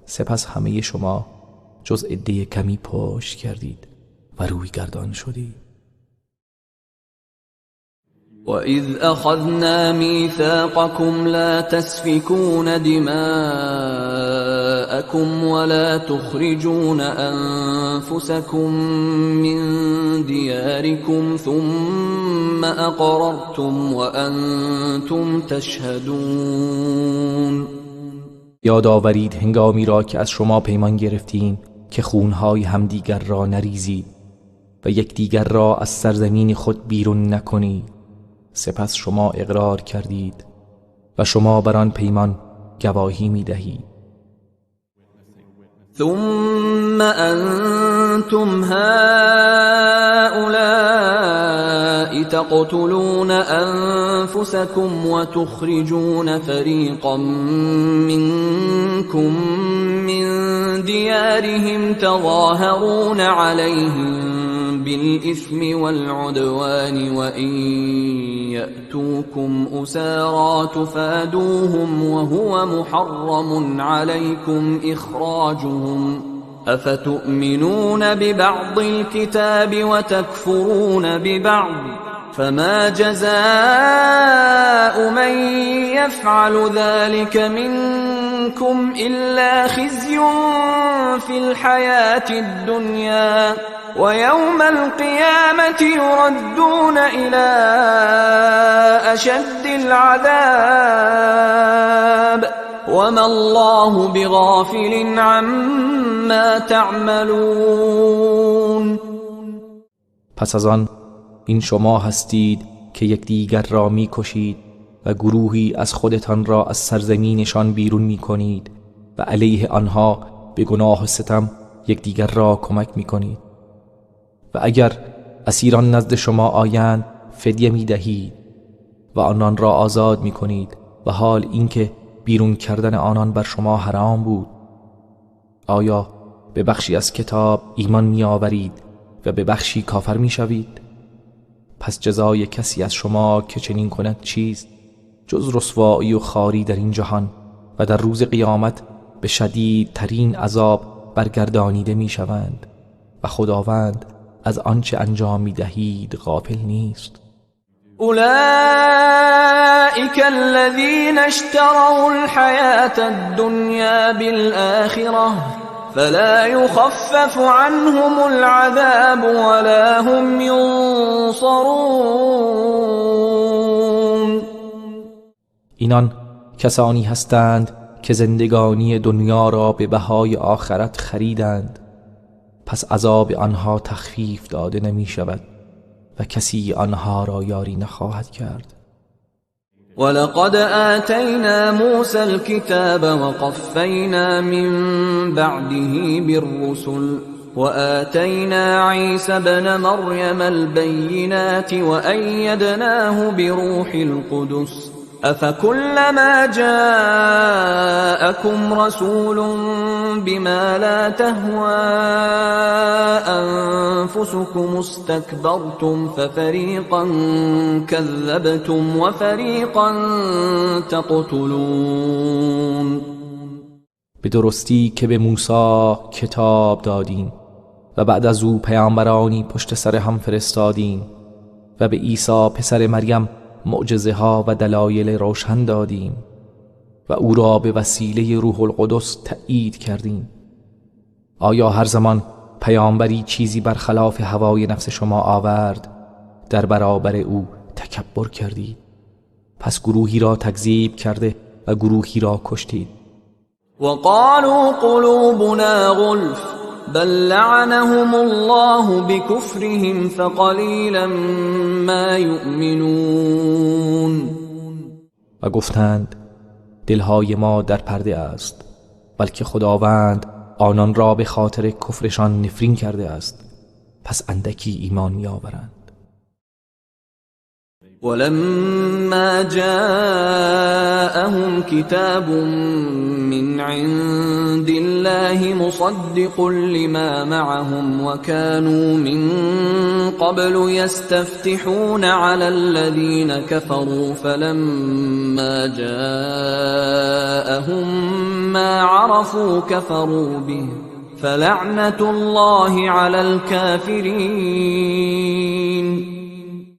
سپس همه شما جز عده کمی پشت کردید و روی گردان شدید. وَإِذْ أَخَذْنَا مِيثَاقَكُمْ لَا تَسْفِكُونَ دِمَاءَكُمْ وَلَا تُخْرِجُونَ أَنفُسَكُمْ مِنْ دِيَارِكُمْ ثُمَّ أَقْرَرْتُمْ وَأَنْتُمْ تَشْهَدُونَ. یاد آورید هنگامی را که از شما پیمان گرفتیم که خونهای همدیگر را نریزید و یکدیگر را از سرزمین خود بیرون نکنید. سپس شما اقرار کردید و شما بر آن پیمان گواهی می‌دهید. ثم أنتم هؤلاء تقتلون أنفسكم وتخرجون فريقا منكم من ديارهم تظاهرون عليهم بالإثم والعدوان وإن يأتوكم أسارى تفادوهم وهو محرم عليكم إخراجهم أفتؤمنون ببعض الكتاب وتكفرون ببعض فما جزاء من يفعل ذلك منكم إلا خزي في الحياة الدنيا ويوم القيامة يردون إلى أشد العذاب وما الله بغافل عما تعملون. پس از آن این شما هستید که یکدیگر را می‌کشید و گروهی از خودتان را از سرزمینشان بیرون می‌کنید و علیه آنها به گناه و ستم یکدیگر را کمک می‌کنید و اگر اسیران نزد شما آیند فدیه می‌دهید و آنان را آزاد می‌کنید و حال اینکه بیرون کردن آنان بر شما حرام بود. آیا به بخشی از کتاب ایمان می‌آورید و به بخشی کافر می‌شوید؟ پس جزای کسی از شما که چنین کند چیست جز رسوایی و خواری در این جهان و در روز قیامت به شدیدترین عذاب برگردانیده می‌شوند و خداوند از آنچه انجام می‌دهید غافل نیست. أولئك الذين اشتروا الحياة الدنيا بالآخرة فلا يخفف عنهم العذاب ولا هم ينصرون. اینان کسانی هستند که زندگانی دنیا را به بهای آخرت خریدند، پس عذاب آنها تخفیف داده نمی شود و کسی آنها را یاری نخواهد کرد. ولقد آتينا موسى الكتاب وقفينا من بعده بالرسل وآتينا عيسى ابن مريم البينات وأيدناه بروح القدس أفكلما جاءكم رسول بما لا تهوى أنفسكم استكبرتم ففريقا كذبتم وفريقا تقتلون. به درستی که به موسی کتاب دادیم و بعد از او پیامبرانی پشت سر هم فرستادیم و به عیسی پسر مریم معجزه ها و دلایل روشن دادیم و او را به وسیله روح القدس تأیید کردیم. آیا هر زمان پیامبری چیزی برخلاف هوای نفس شما آورد در برابر او تکبر کردید؟ پس گروهی را تکذیب کرده و گروهی را کشتید. وقالوا قلوبنا غلف بل لعنهم الله بكفرهم فقلیلا ما یؤمنون. و گفتند دلهای ما در پرده است، بلکه خداوند آنان را به خاطر کفرشان نفرین کرده است، پس اندکی ایمان می آورند. ولما جاءهم كتاب من عند الله مصدق لما معهم وكانوا من قبل يستفتحون على الذين كفروا فلما جاءهم ما عرفوا كفروا به فلعنة الله على الكافرين.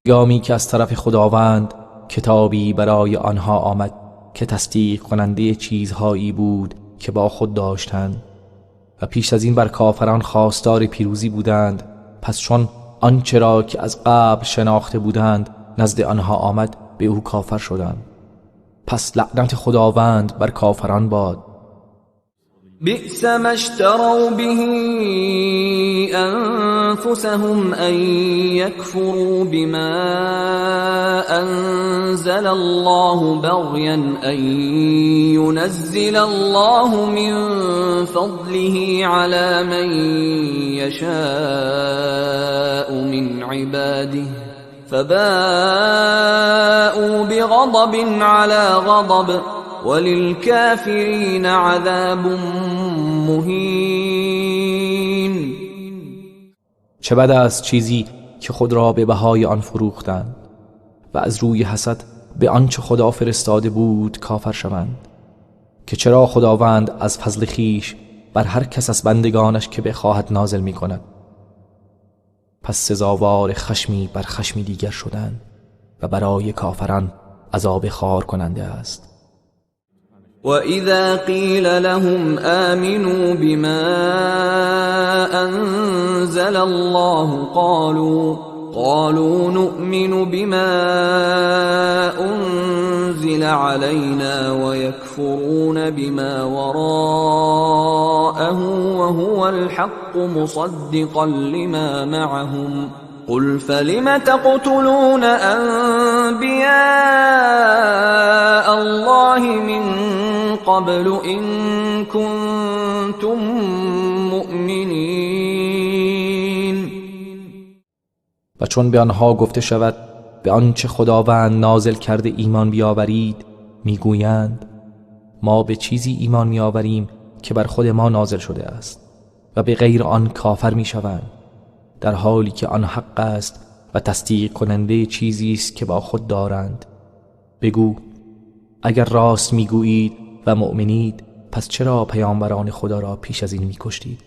گامی که از طرف خداوند کتابی برای آنها آمد که تصدیق کننده چیزهایی بود که با خود داشتند و پیش از این بر کافران خواستار پیروزی بودند، پس چون آنچه را که از قبل شناخته بودند نزد آنها آمد به او کافر شدند، پس لعنت خداوند بر کافران باد. بئس ما اشتروا به أنفسهم أن يكفروا بما أنزل الله بغيا أن ينزل الله من فضله على من يشاء من عباده فباءوا بغضب على غضب وللكافرين عذاب مهین. چه بد است چیزی که خود را به بهای آن فروختند و از روی حسد به آنچه خدا فرستاده بود کافر شوند، که چرا خداوند از فضل خویش بر هر کس از بندگانش که بخواهد نازل می کند. پس سزاوار خشمی بر خشمی دیگر شدند و برای کافران عذاب خار کننده است. وَإِذَا قِيلَ لَهُمْ آمِنُوا بِمَا أَنزَلَ اللَّهُ قَالُوا نُؤْمِنُ بِمَا أُنزِلَ عَلَيْنَا وَيَكْفُرُونَ بِمَا وَرَاءَهُ وَهُوَ الْحَقُّ مُصَدِّقًا لِمَا مَعَهُمْ قُلْ فَلِمَ تَقْتُلُونَ أَنبِيَاءَ اللَّهِ مِنْ قبل إن كنتم مؤمنین. و چون به آنها گفته شود به آنچه خداوند نازل کرده ایمان بیاورید، میگویند ما به چیزی ایمان میآوریم که بر خود ما نازل شده است و به غیر آن کافر میشوند، در حالی که آن حق است و تصدیق کننده چیزی است که با خود دارند. بگو اگر راست میگویید و مؤمنید، پس چرا پیامبران خدا را پیش از این میکشتید؟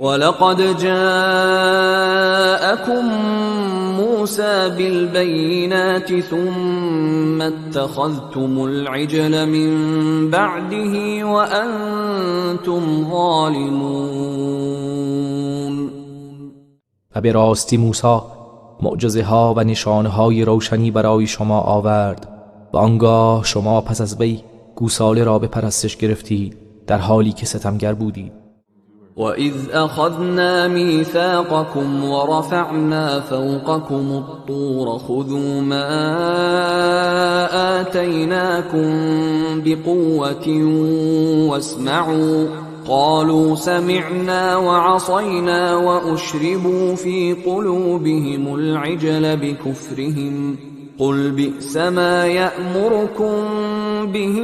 ولقد جاءكم موسى بالبينات ثم اتخذتم العجل من بعده وأنتم ظالمون. و به راستی موسی معجزه ها و نشانه های روشنی برای شما آورد و آنگاه شما پس از وی گوساله را به پرستش گرفتید در حالی که ستمگر بودید. وَإِذْ أَخَذْنَا مِيثَاقَكُمْ وَرَفَعْنَا فَوْقَكُمُ الطُّورَ خُذُوا مَا آتَيْنَاكُمْ بِقُوَّةٍ وَاسْمَعُوا قَالُوا سَمِعْنَا وَعَصَيْنَا وَأُشْرِبُوا فِي قُلُوبِهِمُ الْعِجْلَ بِكُفْرِهِمْ قُلْ بِئْسَ مَا يَأْمُرُكُمْ بِهِ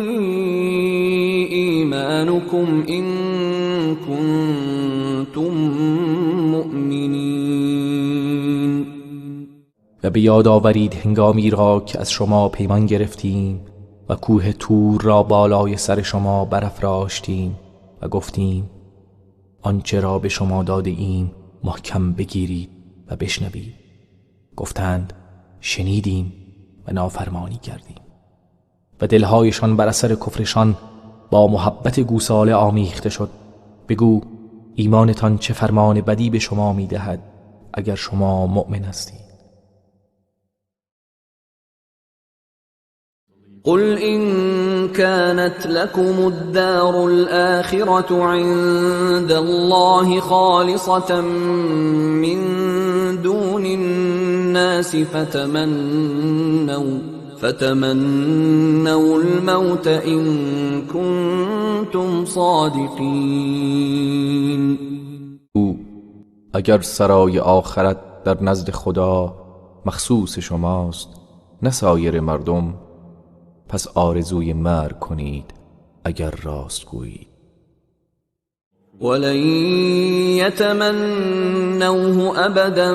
إِيمَانُكُمْ إِن كُنتُم مُؤْمِنِينَ. و به یاد آورید هنگامی را که از شما پیمان گرفتیم و کوه طور را بالای سر شما برافراشتیم و گفتیم آنچه را به شما داده ایم محکم بگیرید و بشنوید. گفتند شنیدیم و نافرمانی کردیم و دلهایشان بر اثر کفرشان با محبت گوساله آمیخته شد. بگو ایمانتان چه فرمان بدی به شما میدهد اگر شما مؤمن هستید. قل إن كانت لكم الدار الآخرة عند الله خالصة من دون الناس فتمنوا الموت إن كنتم صادقين. اگر سرای آخرت در نزد خدا مخصوص شماست نه سایر مردم، پس آرزوی مرگ کنید اگر راست گویید. ولن يتمنوه أبدا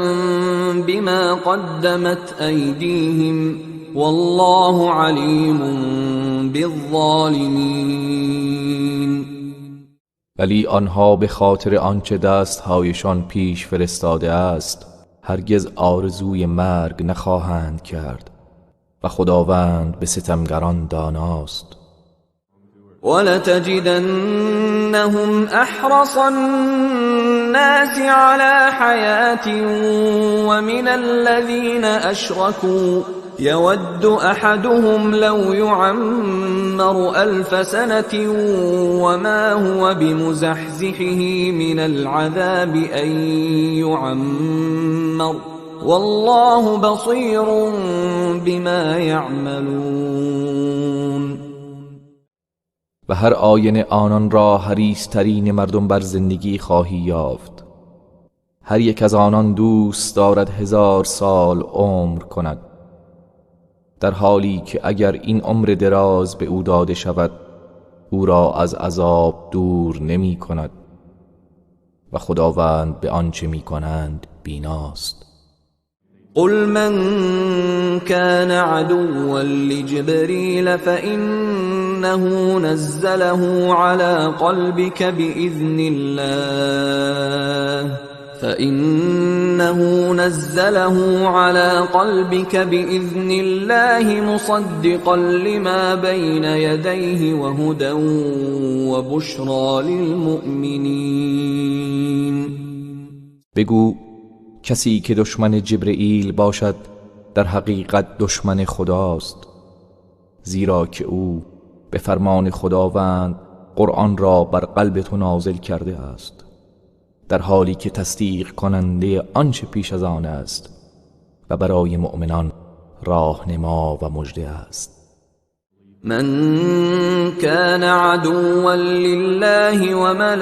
بما قدمت أيديهم والله عليم بالظالمين. ولی آنها به خاطر آنچه دستهایشان پیش فرستاده است هرگز آرزوی مرگ نخواهند کرد و خداوند به ستمگران داناست. ولتجدنهم احرص الناس على حياة ومن الذين أشركوا يود أحدهم لو يعمر 1000 سنة وما هو بمزحزحه من العذاب أن يعمر والله بصير بما يعملون. و هر آینه آنان را حریص‌ترین مردم بر زندگی خواهی یافت. هر یک از آنان دوست دارد 1000 سال عمر کند، در حالی که اگر این عمر دراز به او داده شود او را از عذاب دور نمی کند و خداوند به آنچه می کنند بیناست. قل من كان عدوا لجبريل فإنه نزله على قلبك بإذن الله مصدقا لما بين يديه وهدى وبشرى للمؤمنين. بگو کسی که دشمن جبرئیل باشد در حقیقت دشمن خداست، زیرا که او به فرمان خداوند قرآن را بر قلب تو نازل کرده است، در حالی که تصدیق کننده آنچه پیش از آن است و برای مؤمنان راهنما و مژده است. من كان عدوا لله وملائكته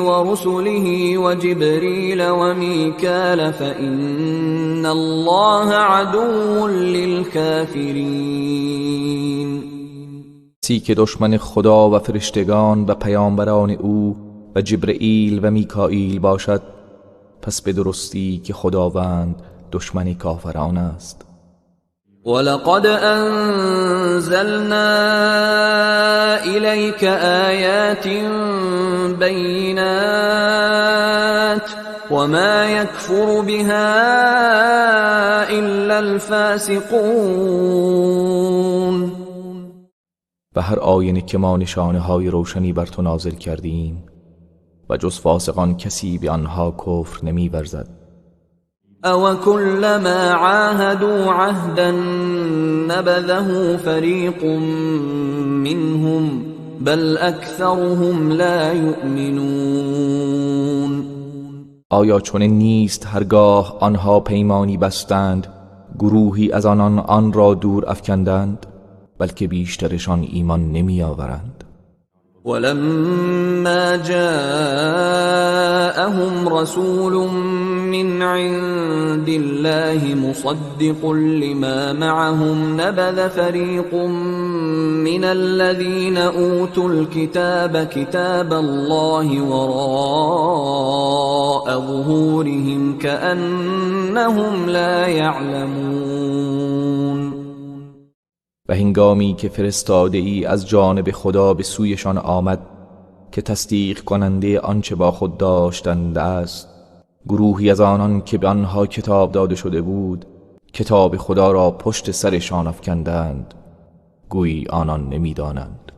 ورسله وجبريل وميكال فإن الله عدو للكافرين. کسی که دشمن خدا و فرشتگان و پیامبران او و جبرئیل و میکائیل باشد، پس به درستی که خداوند دشمن کافران است. ولقد أنزلنا إليك آيات بينات وما يكفر بها إلا الفاسقون. و هر آینه که ما نشانه های روشنی بر تو نازل کردیم و جز فاسقان کسی به آنها کفر نمی ورزد. او كلما عاهدوا عهدا نبذه فريق منهم بل اكثرهم لا يؤمنون. آیا چنین نیست هرگاه آنها پیمانی بستند گروهی از آنان آن را دور افکندند، بلکه بیشترشان ایمان نمی آورند. ولما جاءهم رسول من عند الله مصدق لما معهم نبذ فريق من الذين أوتوا الكتاب كتاب الله وراء ظهورهم كأنهم لا يعلمون. و هنگامی که فرستاده ای از جانب خدا به سویشان آمد که تصدیق کننده آنچه با خود داشتند است، گروهی از آنان که به آنها کتاب داده شده بود کتاب خدا را پشت سرشان افکندند، گویی آنان نمی‌دانند.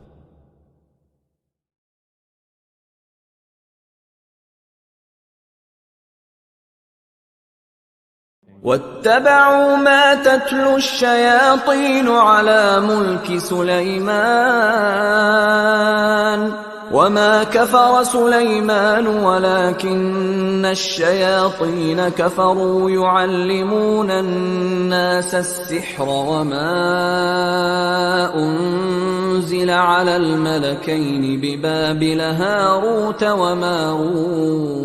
واتبعوا ما تتلو الشياطين على ملك سليمان وما كفر سليمان ولكن الشياطين كفروا يعلمون الناس السحر وما أنزل على الملكين ببابل هاروت وماروت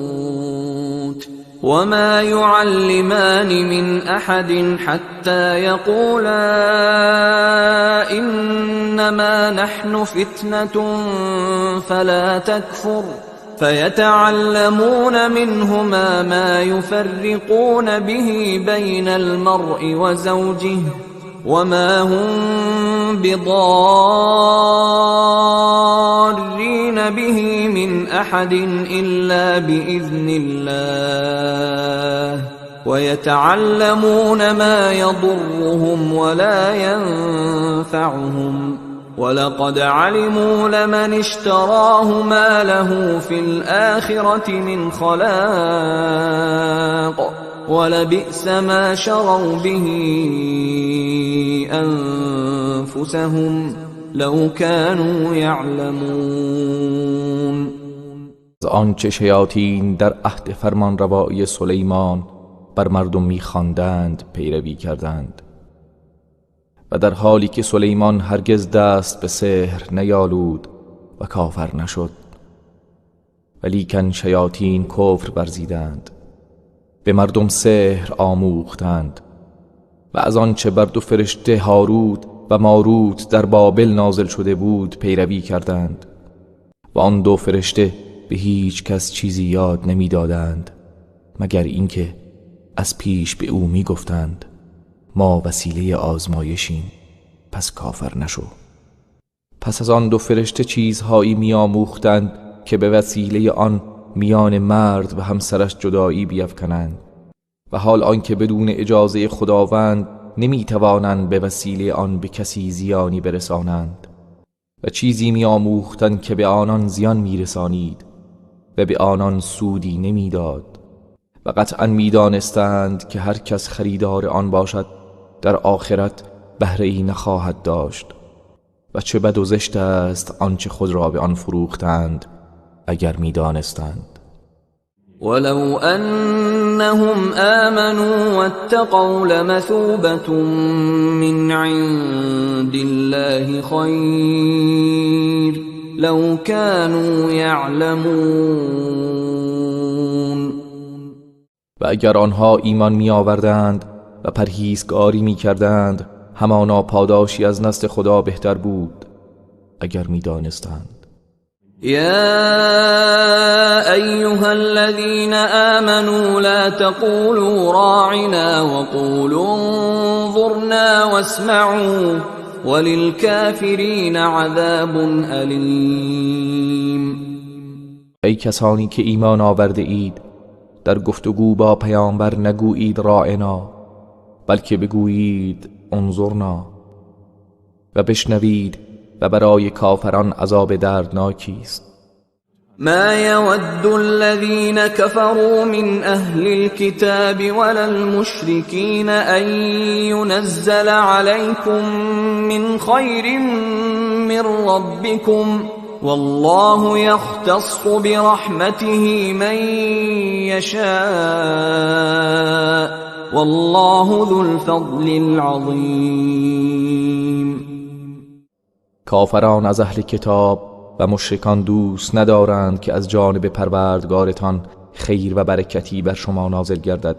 وما يعلمان من أحد حتى يقولا إنما نحن فتنة فلا تكفر فيتعلمون منهما ما يفرقون به بين المرء وزوجه وما هم بضارين به من أحد إلا بإذن الله ويتعلمون ما يضرهم ولا ينفعهم ولقد علموا لمن اشتراه ما له في الآخرة من خلاق ولبئس ما شروا به أنفسهم لو كانوا يعلمون. از آنچه شیاطین در عهد فرمانروایی سلیمان بر مردم می‌خواندند پیروی کردند و در حالی که سلیمان هرگز دست به سحر نیالود و کافر نشد، ولیکن شیاطین کفر ورزیدند، به مردم سحر آموختند و از آنچه بر دو فرشته هاروت و ماروت در بابل نازل شده بود پیروی کردند و آن دو فرشته به هیچ کس چیزی یاد نمی‌دادند مگر اینکه از پیش به او می‌گفتند ما وسیله آزمایشیم، پس کافر نشو. پس از آن دو فرشته چیزهایی می‌آموختند که به وسیله آن میان مرد و همسرش جدایی بیفکنند و حال آنکه بدون اجازه خداوند نمی‌توانند به وسیله آن به کسی زیانی برسانند و چیزی می‌آموختند که به آنان زیان می‌رسانید و به آنان سودی نمی‌داد و قطعاً می‌دانستند که هر کس خریدار آن باشد در آخرت بهره‌ای نخواهد داشت و چه بد و زشت است آنچه خود را به آن فروختند اگر می‌دانستند. ولو أنهم آمنوا واتقوا لمثوبة من عند الله خير لو كانوا يعلمون. و اگر آنها ایمان می آوردند و پرهیزگاری می کردند همانا پاداشی از نزد خدا بهتر بود اگر می دانستند. يا أيها الذين آمنوا لا تقولوا راعنا وقولوا انظرنا واسمعوا وللكافرين عذاب أليم. ای کسانی که ایمان آورده اید، در گفتگو با پیامبر نگویید راعنا، بلکه بگویید انظرنا و بشنوید و برای کافران عذاب دردناکی است. ما يود الذين كفروا من أهل الكتاب ولا المشركين أن ينزل عليكم من خير من ربكم والله يختص برحمته من يشاء والله ذو الفضل العظيم. کافران از اهل کتاب و مشرکان دوست ندارند که از جانب پروردگارتان خیر و برکتی بر شما نازل گردد،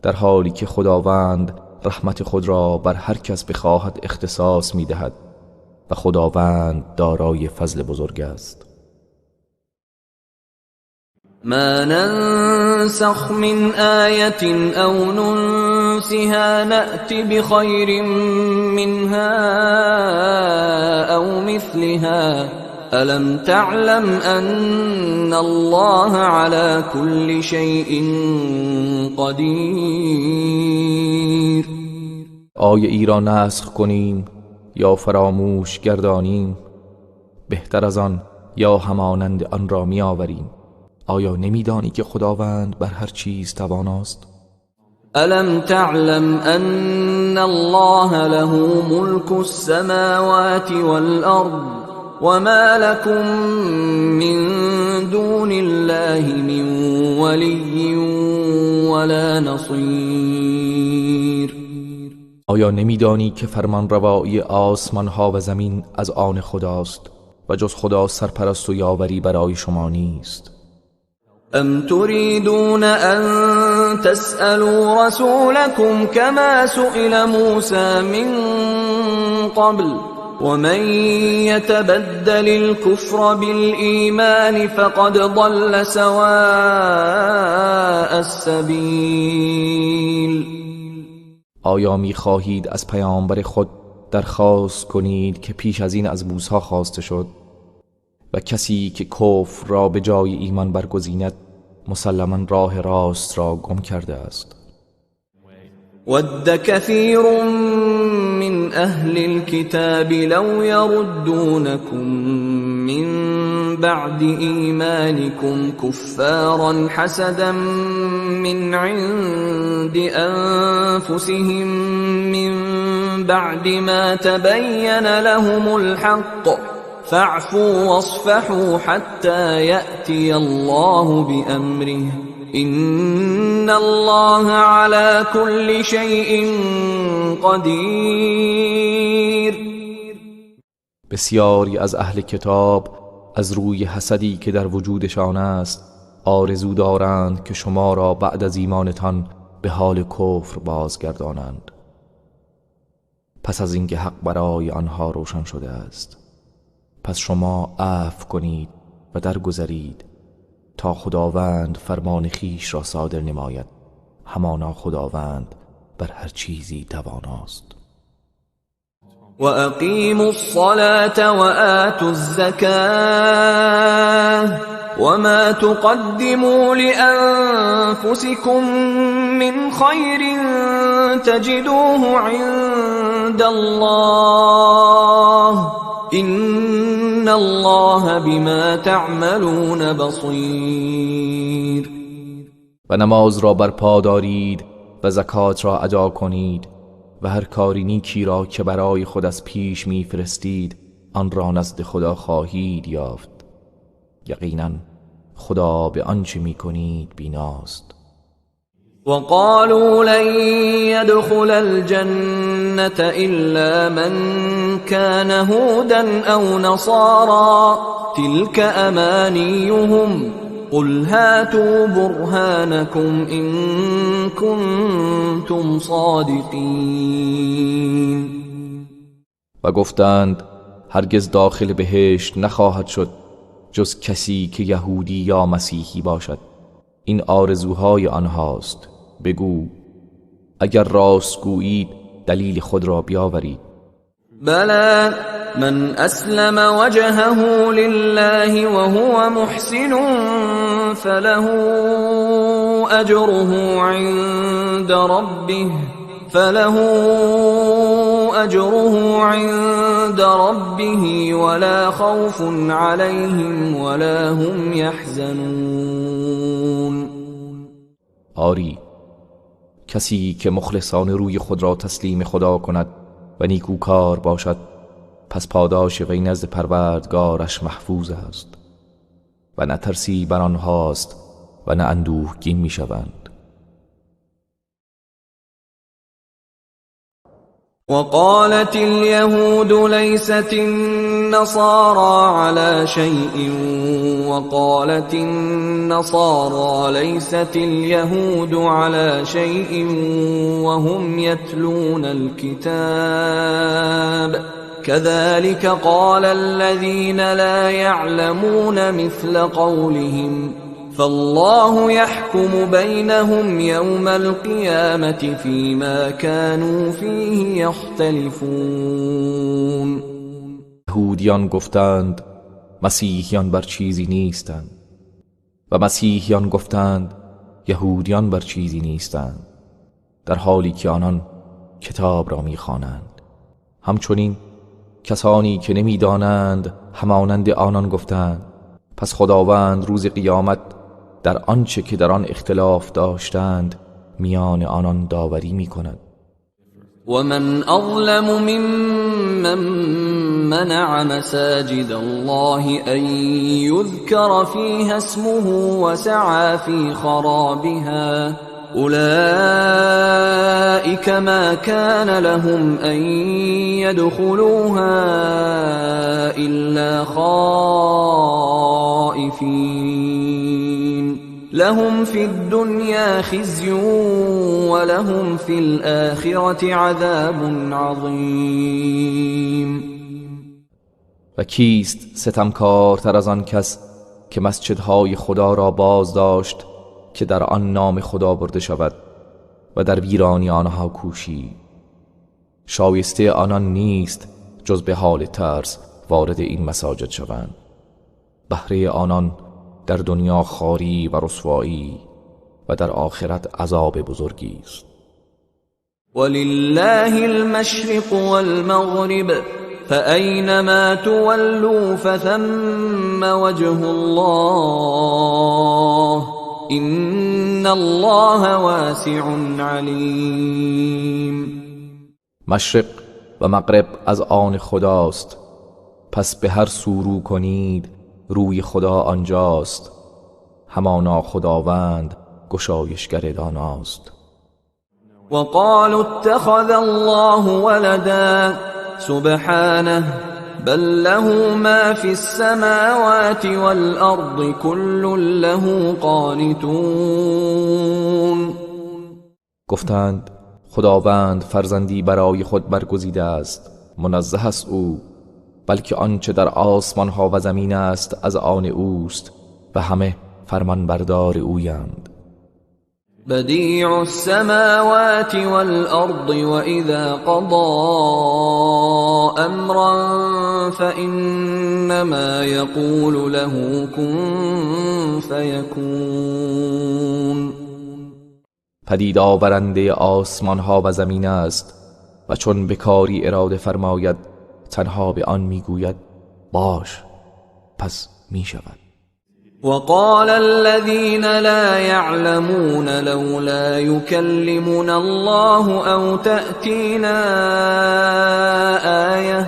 در حالی که خداوند رحمت خود را بر هر کس بخواهد اختصاص می‌دهد و خداوند دارای فضل بزرگ است. ما ننسخ من آية أو ننسها نأت بخير منها أو مثلها ألم تعلم أن الله على كل شيء قدير. آیه ای را نسخ کنیم یا فراموش گردانیم؟ بهتر از آن یا همانند آن را می آوریم. آیا نمیدانی که خداوند بر هر چیز تواناست؟ ألم تعلم أن الله له ملك السماوات والأرض وما لكم من دون الله من ولي ولا نصير؟ آیا نمیدانی که فرمانروایی آسمان ها و زمین از آن خداست و جز خدا سرپرست و یاوری برای شما نیست؟ أم تريدون أن تسألوا رسولكم كما سئل موسى من قبل ومن يتبدل الكفر بالإيمان فقد ضل سواء السبيل. آیا می خواهید از پیامبر خود درخواست کنید که پیش از این از موسی خواسته شد؟ و کسی که کفر را به جای ایمان برگزیند مسلماً راه راست را گم کرده است. ود كثير من أهل الكتاب لو يردونكم من بعد إيمانكم كفارا حسدا من عند أنفسهم من بعد ما تبين لهم الحق فاعفوا واصفحوا حتى يأتي الله بأمره إن الله على كل شيء قدیر. بسیاری از اهل کتاب از روی حسدی که در وجودشان است آرزو دارند که شما را بعد از ایمانتان به حال کفر بازگردانند. پس از اینکه حق برای آنها روشن شده است، پس شما عفو کنید و درگذرید تا خداوند فرمان خیش را صادر نماید. همانا خداوند بر هر چیزی تواناست. وأقيموا الصلاة وآتوا الزكاة وما تقدموا لأنفسكم من خير تجدوه عند الله إن الله بما تعملون بصير. و نماز را برپا دارید و زکات را ادا کنید و هر کاری نیکی را که برای خود از پیش میفرستید آن را نزد خدا خواهید یافت. یقینا خدا به آنچه میکنید بیناست. وقالوا لن يدخل الجنة إلا من كان هودا أو نصارى تلك أمانيهم قل هاتوا برهانكم إن كنتم صادقين. و گفتند هرگز داخل بهشت نخواهد شد جز کسی که یهودی یا مسیحی باشد. این آرزوهای آنهاست. بگو اگر راست گویید دلیل خود را بیاورید. بلى من أسلم وجهه لله وهو محسن فله أجره عند ربه ولا خوف عليهم ولا هم يحزنون. آری، کسی که مخلصانه روی خود را تسلیم خدا کند و نیکوکار باشد پس پاداش وی نزد پروردگارش محفوظ است و نه ترسی بر آنهاست و نه اندوهگین می شوند. وقالت اليهود ليست النصارى على شيء وقالت النصارى ليست اليهود على شيء وهم يتلون الكتاب كذلك قال الذين لا يعلمون مثل قولهم فالله يحكم بينهم يوم القيامة فيما كانوا فيه يختلفون. یهودیان گفتند مسیحیان بر چیزی نیستند و مسیحیان گفتند یهودیان بر چیزی نیستند، در حالی که آنان کتاب را می‌خوانند. همچنین کسانی که نمی‌دانند همانند آنان گفتند. پس خداوند روز قیامت در آنچه که در آن اختلاف داشتند میان آنان داوری می‌کند. ومن أظلم ممن منع مساجد الله أن يذكر فيها اسمه وسعى في خرابها أولئك ما كان لهم أن يدخلوها إلا خائفين لهم في الدنيا خزي ولهم في الآخرة عذاب عظيم. و کیست ستمکارتر از آن کس که مسجدهای خدا را باز داشت که در آن نام خدا برده شود و در ویرانی آنها کوشید؟ شایسته آنان نیست جز به حال ترس وارد این مساجد شوند. بهره آنان در دنیا خواری و رسوایی و در آخرت عذاب بزرگی است. ولله المشرق والمغرب فأينما تولوا فثم وجه الله إن الله واسع عليم. مشرق و مغرب از آن خداست، پس به هر سو رو کنید روی خدا آنجاست. همانا خداوند گشایشگر داناست. وقالوا اتخذ الله ولدا سبحانه بل له ما في السماوات والأرض كل له قانتون. گفتند خداوند فرزندی برای خود برگزیده است، منزه است او، بلکه آنچه در آسمان ها و زمین است از آن اوست و همه فرمان بردار اویند. بدیع السماوات والأرض وإذا قضى أمرا فإنما يقول له كن فيكون. پدید آورنده آسمان ها و زمین است و چون به کاری اراده فرماید تنها به آن میگوید باش، پس می شود. وقال الذين لا يعلمون لولا يكلمنا الله أو تأتينا آية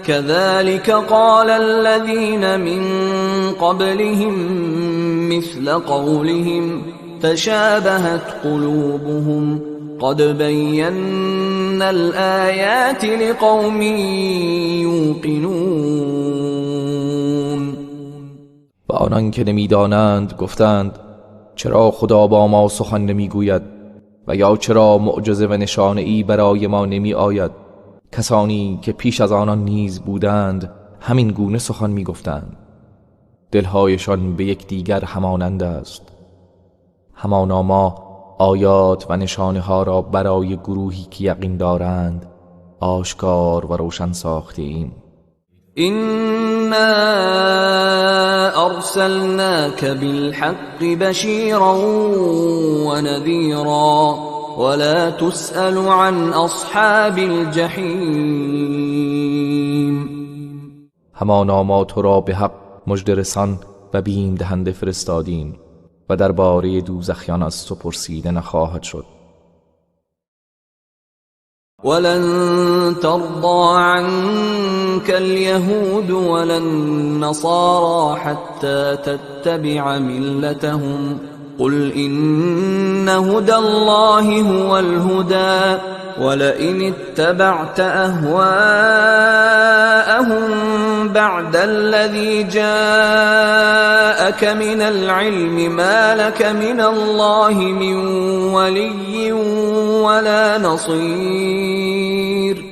كذلك قال الذين من قبلهم مثل قولهم تشابهت قلوبهم قد بينا الآيات لقوم يوقنون. و آنان که نمیدانند گفتند چرا خدا با ما سخن نمیگوید و یا چرا معجزه و نشانه ای برای ما نمی آید؟ کسانی که پیش از آنان نیز بودند همین گونه سخن میگفتند. دلهایشان به یکدیگر همانند است. همانا ما آیات و نشانه ها را برای گروهی که یقین دارند آشکار و روشن ساخته ایم. إنا أرسلناك بالحق بشيرا ونذيرا ولا تسأل عن أصحاب الجحيم. همانا ما تو را به حق مژده رسان و بیم دهنده فرستادیم و درباره دوزخیان از تو پرسیده نخواهد شد. ولن ترضى عنك اليهود ولا النصارى حتى تتبع ملتهم قل إن هدى الله هو الهدى ولئن اتبعت أهواءهم بعد الذي جاءك من العلم ما لك من الله من ولي ولا نصير.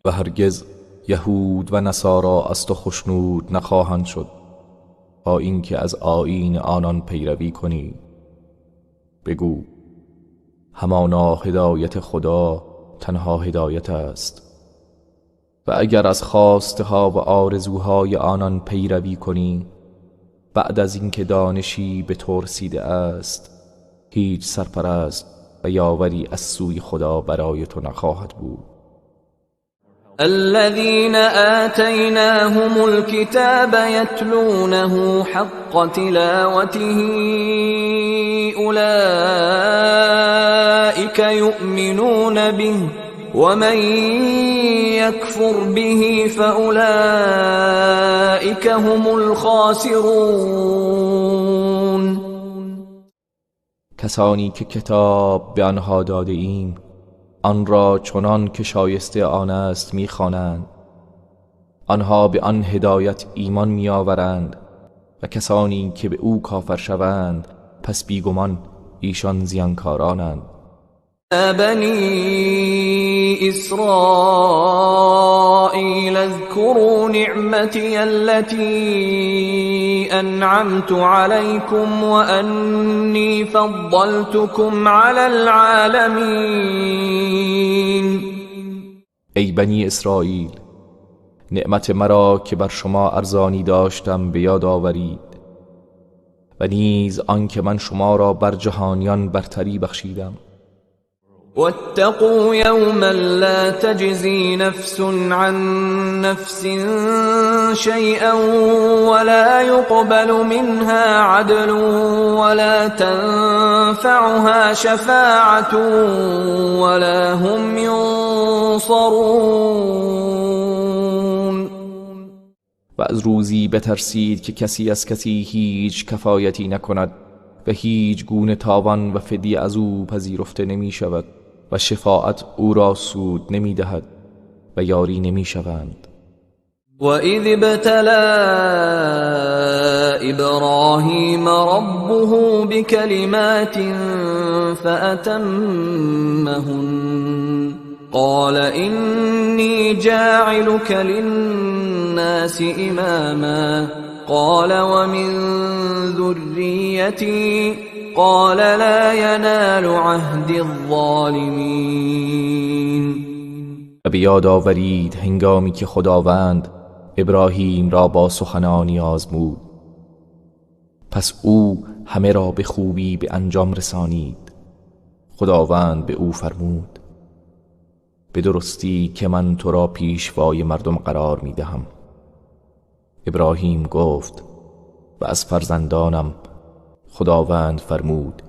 و هرگز یهود و نصارا از تو خشنود نخواهند شد با اینکه از آیین آنان پیروی کنی. بگو همانا هدایت خدا تنها هدایت است و اگر از خواسته ها و آرزوهای آنان پیروی کنی بعد از اینکه دانشی به تو رسیده است هیچ سرپرست و یاوری از سوی خدا برای تو نخواهد بود. الذين آتيناهم الكتاب يتلونه حق تلاوته أولئك يؤمنون به ومن يكفر به فأولئك هم الخاسرون. کسانی که کتاب به آنها داده ایم آن را چنان که شایسته آن است می‌خوانند، آنها به آن هدایت ایمان می‌آورند و کسانی که به او کافر شوند پس بیگمان ایشان زیانکارانند. بني إسرائيل اذكروا نعمتي التي أنعمت عليكم وأني فضلتكم على العالمين. ای بنی اسرائیل، نعمت مرا که بر شما ارزانی داشتم به یاد آورید و نیز آن که من شما را بر جهانیان برتری بخشیدم. واتقوا يوما لا تجزي نفس عن نفس شيئا ولا يقبل منها عدل ولا تنفعها شفاعة ولا هم ينصرون. و از روزی بترسید که کسی از کسی هیچ کفایتی نکند و هیچ گونه تاوان و فدیه از او پذیرفته نمی شود و شفاعت او را سود نمی دهد و یاری نمی شوند. وَإِذِ ابْتَلَى إِبْرَاهِيمَ رَبُّهُ بِكَلِمَاتٍ فَأَتَمَّهُنَّ قَالَ إِنِّي جَاعِلُكَ لِلنَّاسِ إِمَامًا قال ومن ذريتي قال لا ينال عهد الظالمين. و به یاد آورید هنگامی که خداوند ابراهیم را با سخنانی آزمود، پس او همه را به خوبی به انجام رسانید. خداوند به او فرمود به درستی که من تو را پیشوای مردم قرار می دهم. ابراهیم گفت و از فرزندانم خداوند فرمود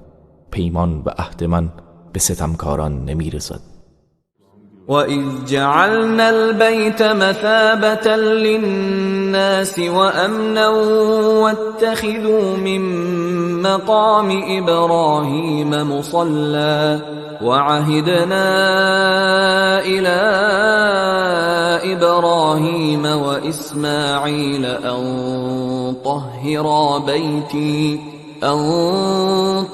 پیمان و عهد من به ستمکاران نمی رسد. وَإِذْ جَعَلْنَا الْبَيْتَ مَثَابَةً لِلنَّاسِ وَأَمْنًا وَاتَّخِذُوا مِن مَّقَامِ إِبْرَاهِيمَ مُصَلًّى وَعَهِدْنَا إِلَى إِبْرَاهِيمَ وَإِسْمَاعِيلَ أَن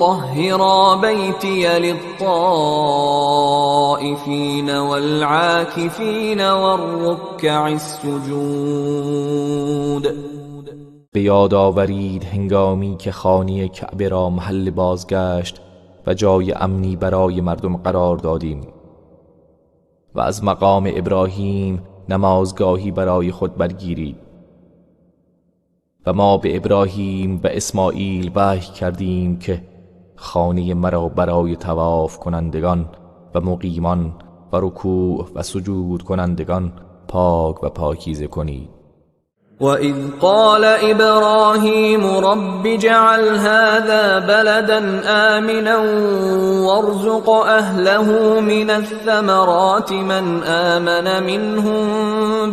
طَهِّرَا بَيْتِيَ لِلطَّائِفِينَ وَالْعَاكِفِينَ وَالرُّكَّعِ السُّجُودِ. به یاد آورید هنگامی که خانه کعبه را محل بازگشت و جای امنی برای مردم قرار دادیم و از مقام ابراهیم نمازگاهی برای خود برگیرید و ما به ابراهیم و اسماعیل وحی کردیم که خانه مرا برای طواف کنندگان و مقیمان و رکوع و سجود کنندگان پاک و پاکیزه کنید. وَإِذْ قَالَ إِبْرَاهِيمُ رَبِّ اجْعَلْ هَذَا بَلَدًا آمِنًا وَارْزُقْ أَهْلَهُ مِنَ الثَّمَرَاتِ مَنْ آمَنَ مِنْهُمْ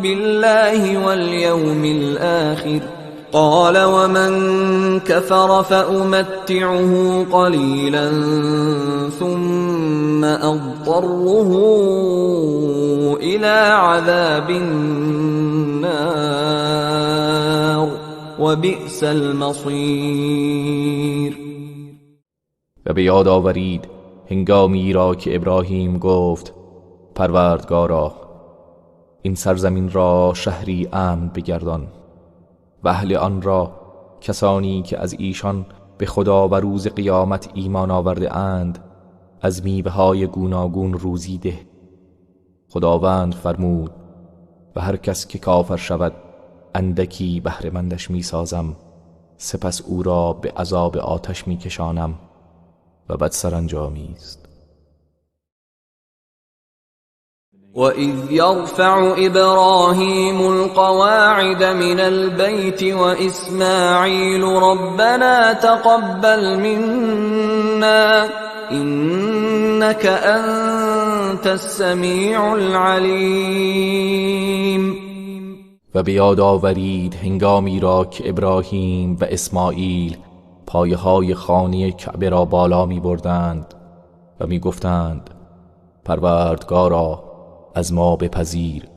بِاللَّهِ وَالْيَوْمِ الْآخِرِ قال ومن كفر فأمتعه قليلا ثم أضطره إلى عذاب النار وبئس المصير. و به یاد آورید هنگامی را که ابراهیم گفت پروردگارا این سرزمین را شهری امن بگردان و اهل آن را کسانی که از ایشان به خدا و روز قیامت ایمان آورده اند از میوه‌های گوناگون روزی ده. خداوند فرمود و هر کس که کافر شود اندکی بهره مندش می سازم، سپس او را به عذاب آتش می کشانم و بد سرانجامی است. وَإِذْ يَرْفَعُ إِبْرَاهِيمُ الْقَوَاعِدَ مِنَ الْبَيْتِ وَإِسْمَاعِيلُ رَبَّنَا تَقَبَّلْ مِنَّا إِنَّكَ أَنْتَ السَّمِيعُ الْعَلِيمُ. و به یاد آورید هنگامی را که ابراهیم و اسماعیل پایه‌های خانه کعبه را بالا می بردند و می گفتند پروردگارا از ما بپذیر،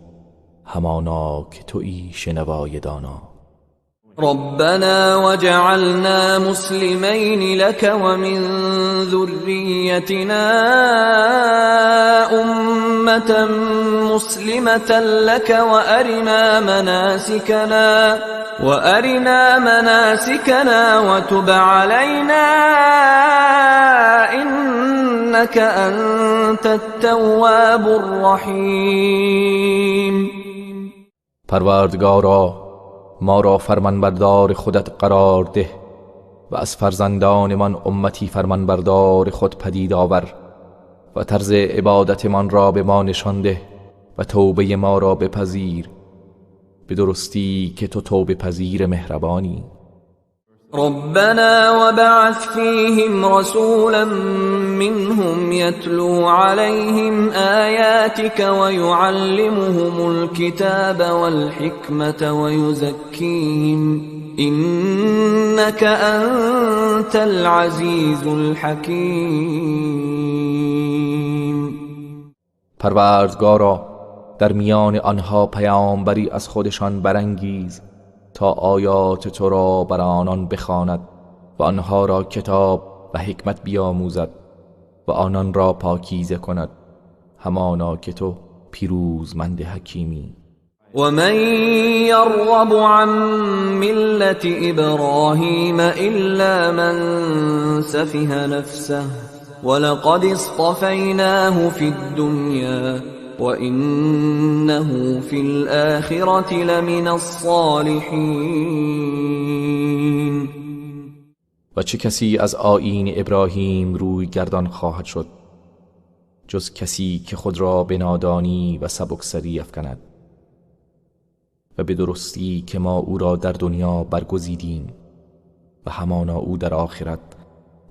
همانا که تویی شنوای دانا. ربنا وجعلنا مسلمين لك ومن ذريتنا أمة مسلمة لك وأرنا مناسكنا وتب علينا إنك أنت التواب الرحيم. پروردگارا ما را فرمانبردار خودت قرار ده و از فرزندانمان امتی فرمانبردار خود پدید آور و طرز عبادتمان را به ما نشان ده و توبه ما را بپذیر، به درستی که تو توبه پذیر مهربانی. ربنا وبعث فيهم رسولا منهم يتلو عليهم آياتك ويعلمهم الكتاب والحكمة ويزكيهم إنك أنت العزيز الحكيم. پروردگارا در میان آنها پیامبری از خودشان برانگیز تا آیات تو را بر آنان بخواند و آنها را کتاب و حکمت بیاموزد و آنان را پاکیزه کند، همانا که تو پیروزمند حکیمی. ومن يرغب عن ملة إبراهيم إلا من سفه نفسه ولقد اصطفيناه في الدنيا وإنه في الآخرة لمن الصالحين. و چه کسی از آیین ابراهیم روی گردان خواهد شد جز کسی که خود را به نادانی و سبکسری افکند، و به درستی که ما او را در دنیا برگزیدیم و همانا او در آخرت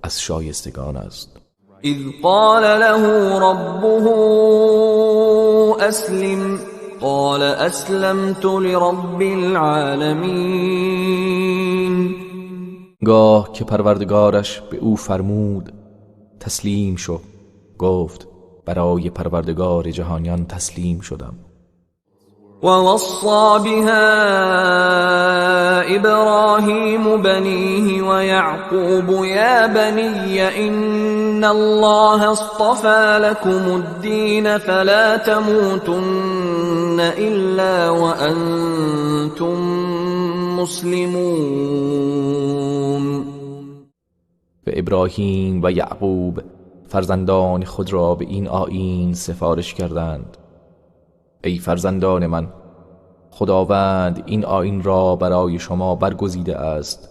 از شایستگان است. اذ قال له ربه اسلم قال اسلمت لرب العالمین. گاه که پروردگارش به او فرمود تسلیم شو، گفت برای پروردگار جهانیان تسلیم شدم. ووصى بها إبراهيم بنيه ويعقوب يا بني إن الله اصطفى لكم الدين فلا تموتن إلا وأنتم مسلمون. و ابراهیم و یعقوب فرزندان خود را به این آیین سفارش کردند: ای فرزندان من، خداوند این آیین را برای شما برگزیده است،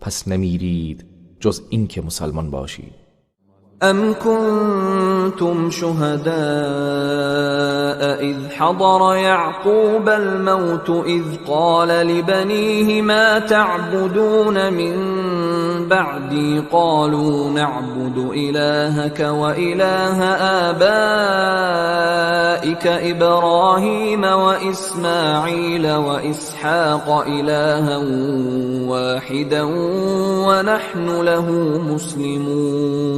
پس نمیرید جز این که مسلمان باشید. ام کنتم شهداء اذ حضر یعقوب الموت اذ قال لبنيه ما تعبدون من بعدی قالوا نعبد إلهك وإله آبائك إبراهيم وإسماعيل وإسحاق إلها واحدا ونحن له مسلمون.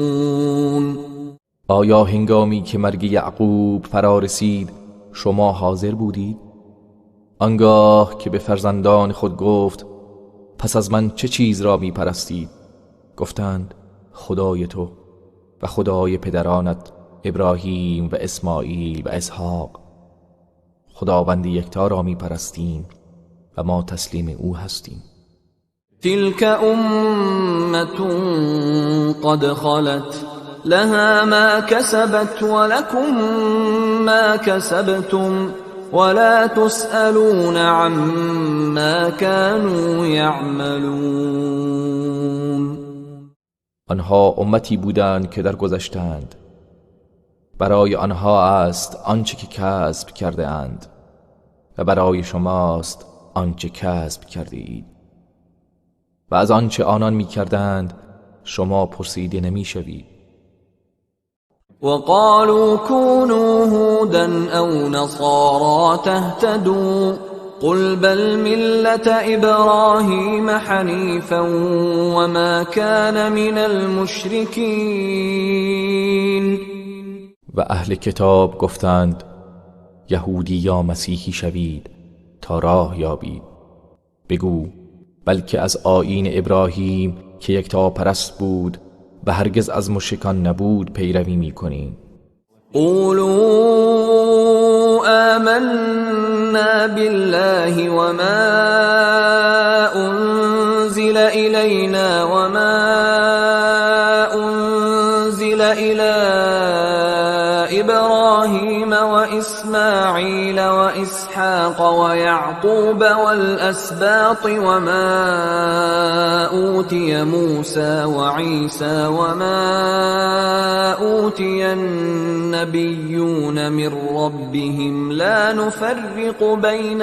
آیا هنگامی که مرگ یعقوب فرا رسید شما حاضر بودید؟ آنگاه که به فرزندان خود گفت پس از من چه چیز را می پرستید؟ گفتند خدای تو و خدای پدرانت ابراهیم و اسماعیل و اسحاق، خداوند یکتا را می پرستیم و ما تسلیم او هستیم. تلك امة قد خلت لها ما كسبت ولكم ما كسبتم ولا تسألون عما كانوا يعملون. آنها امتی بودند که درگذشتند، برای آنها است آنچه که کسب کرده اند و برای شماست آنچه کسب کرده اید و از آنچه آنان می کردند شما پرسیده نمی شوید. وقالوا كونوا هودا أو نصارى تهتدوا قل بل ملة إبراهيم حنيفا وما كان من المشركين. و اهل کتاب گفتند یهودی یا مسیحی شوید تا راه یابید. بگو بلکه از آیین ابراهیم که یکتاپرست بود و هرگز از مشرکان نبود پیروی می‌کنید. قولوا آمنا بالله وما أنزل إلينا وما أنزل إلى إبراهيم وإسماعيل وإسحاق ويعقوب والأسباط وما أوتي موسى وعيسى وما أوتي النبيون من ربهم لا نفرق بين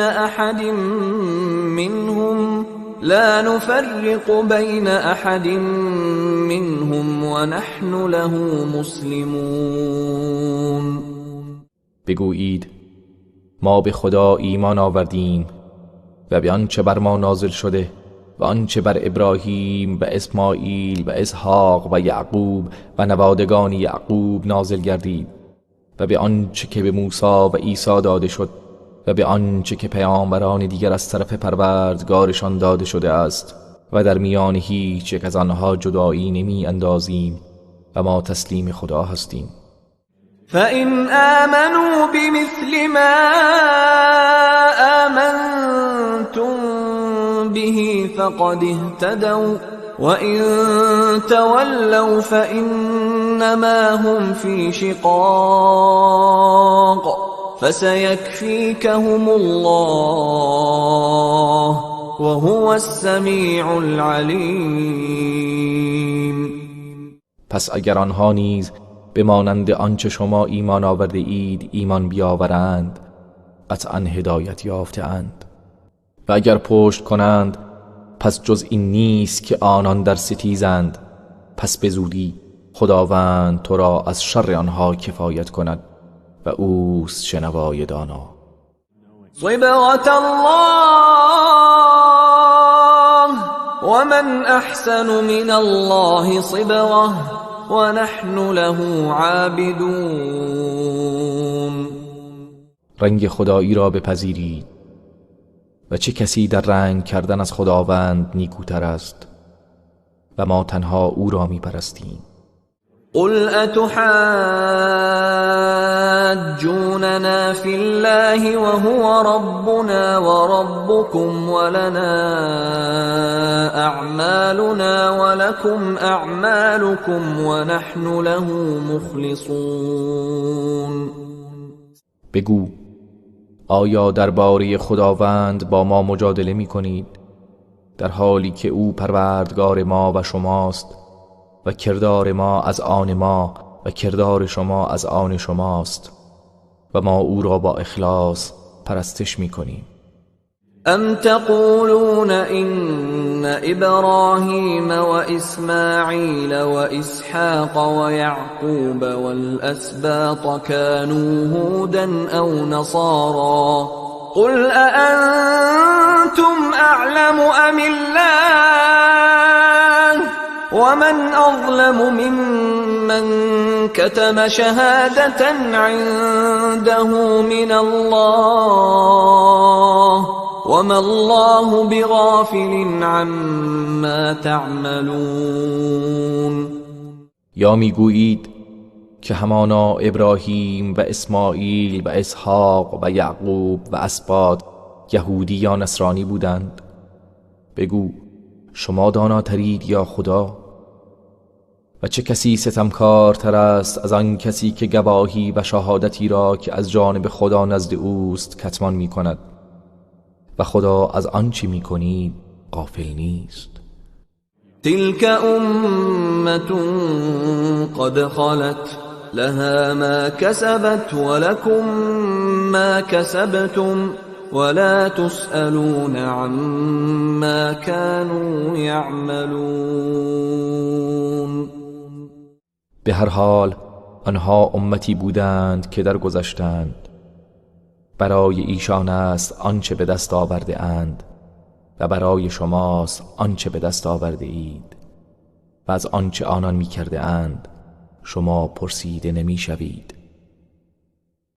أحد منهم ونحن له مسلمون. بگویید ما به خدا ایمان آوردیم و به آنچه بر ما نازل شده و آنچه بر ابراهیم و اسماعیل و اسحاق و یعقوب و نوادگان یعقوب نازل گردید و به آنچه که به موسی و عیسی داده شد و به آنچه که پیامبران دیگر از طرف پروردگارشان داده شده است و در میان هیچ یک از آنها جدایی نمی اندازیم و ما تسلیم خدا هستیم. فإن آمنوا بمثل ما آمنتم به فقد اهتدوا وإن تولوا فإنما هم في شقاق فسيكفيكهم الله وهو السمیع العلیم. پس اگر آنها نیز به مانند آنچه شما ایمان آورده اید ایمان بیاورند قطعا هدایت یافته اند و اگر پشت کنند پس جز این نیست که آنان در ستیزند. پس به زودی خداوند تو را از شر آنها کفایت کند و اوست شنوای دانا. صبغة الله ومن احسن من الله صبغة ونحن له عابدون. رنگ خدایی را بپذیرید و چه کسی در رنگ کردن از خداوند نیکوتر است و ما تنها او را میپرستیم. قل اتحاجوننا في الله وهو ربنا وربكم ولنا اعمالنا ولكم اعمالكم ونحن له مخلصون. بگو آیا درباره خداوند با ما مجادله می کنید در حالی که او پروردگار ما و شماست و کردار ما از آن ما و کردار شما از آن شماست و ما او را با اخلاص پرستش می کنیم. ام تقولون ان ابراهیم و اسماعیل و اسحاق و یعقوب والاسباط كانوا هودا او نصارا قل اانتم اعلم ام الله ومن اظلم ممن كتم شهادة عنده من الله وما الله بغافل عما تعملون. یا میگویید که همانا ابراهیم و اسماعیل و اسحاق و یعقوب و اسباط یهودی یا نصرانی بودند. بگو شما داناترید یا خدا؟ و چه کسی ستمکارتر است از آن کسی که گواهی و شهادتی را که از جانب خدا نزد اوست کتمان می کند و خدا از آنچه می کنید غافل نیست. تلك امة قد خلت لها ما كسبت ولكم ما كسبتم ولا تسألون عما كانوا يعملون. به هر حال آنها امتی بودند که درگذشتند، برای ایشان است آنچه به دست آورده اند و برای شماست آنچه به دست آورده اید و از آنچه آنان می کرده اند شما پرسیده نمی شوید.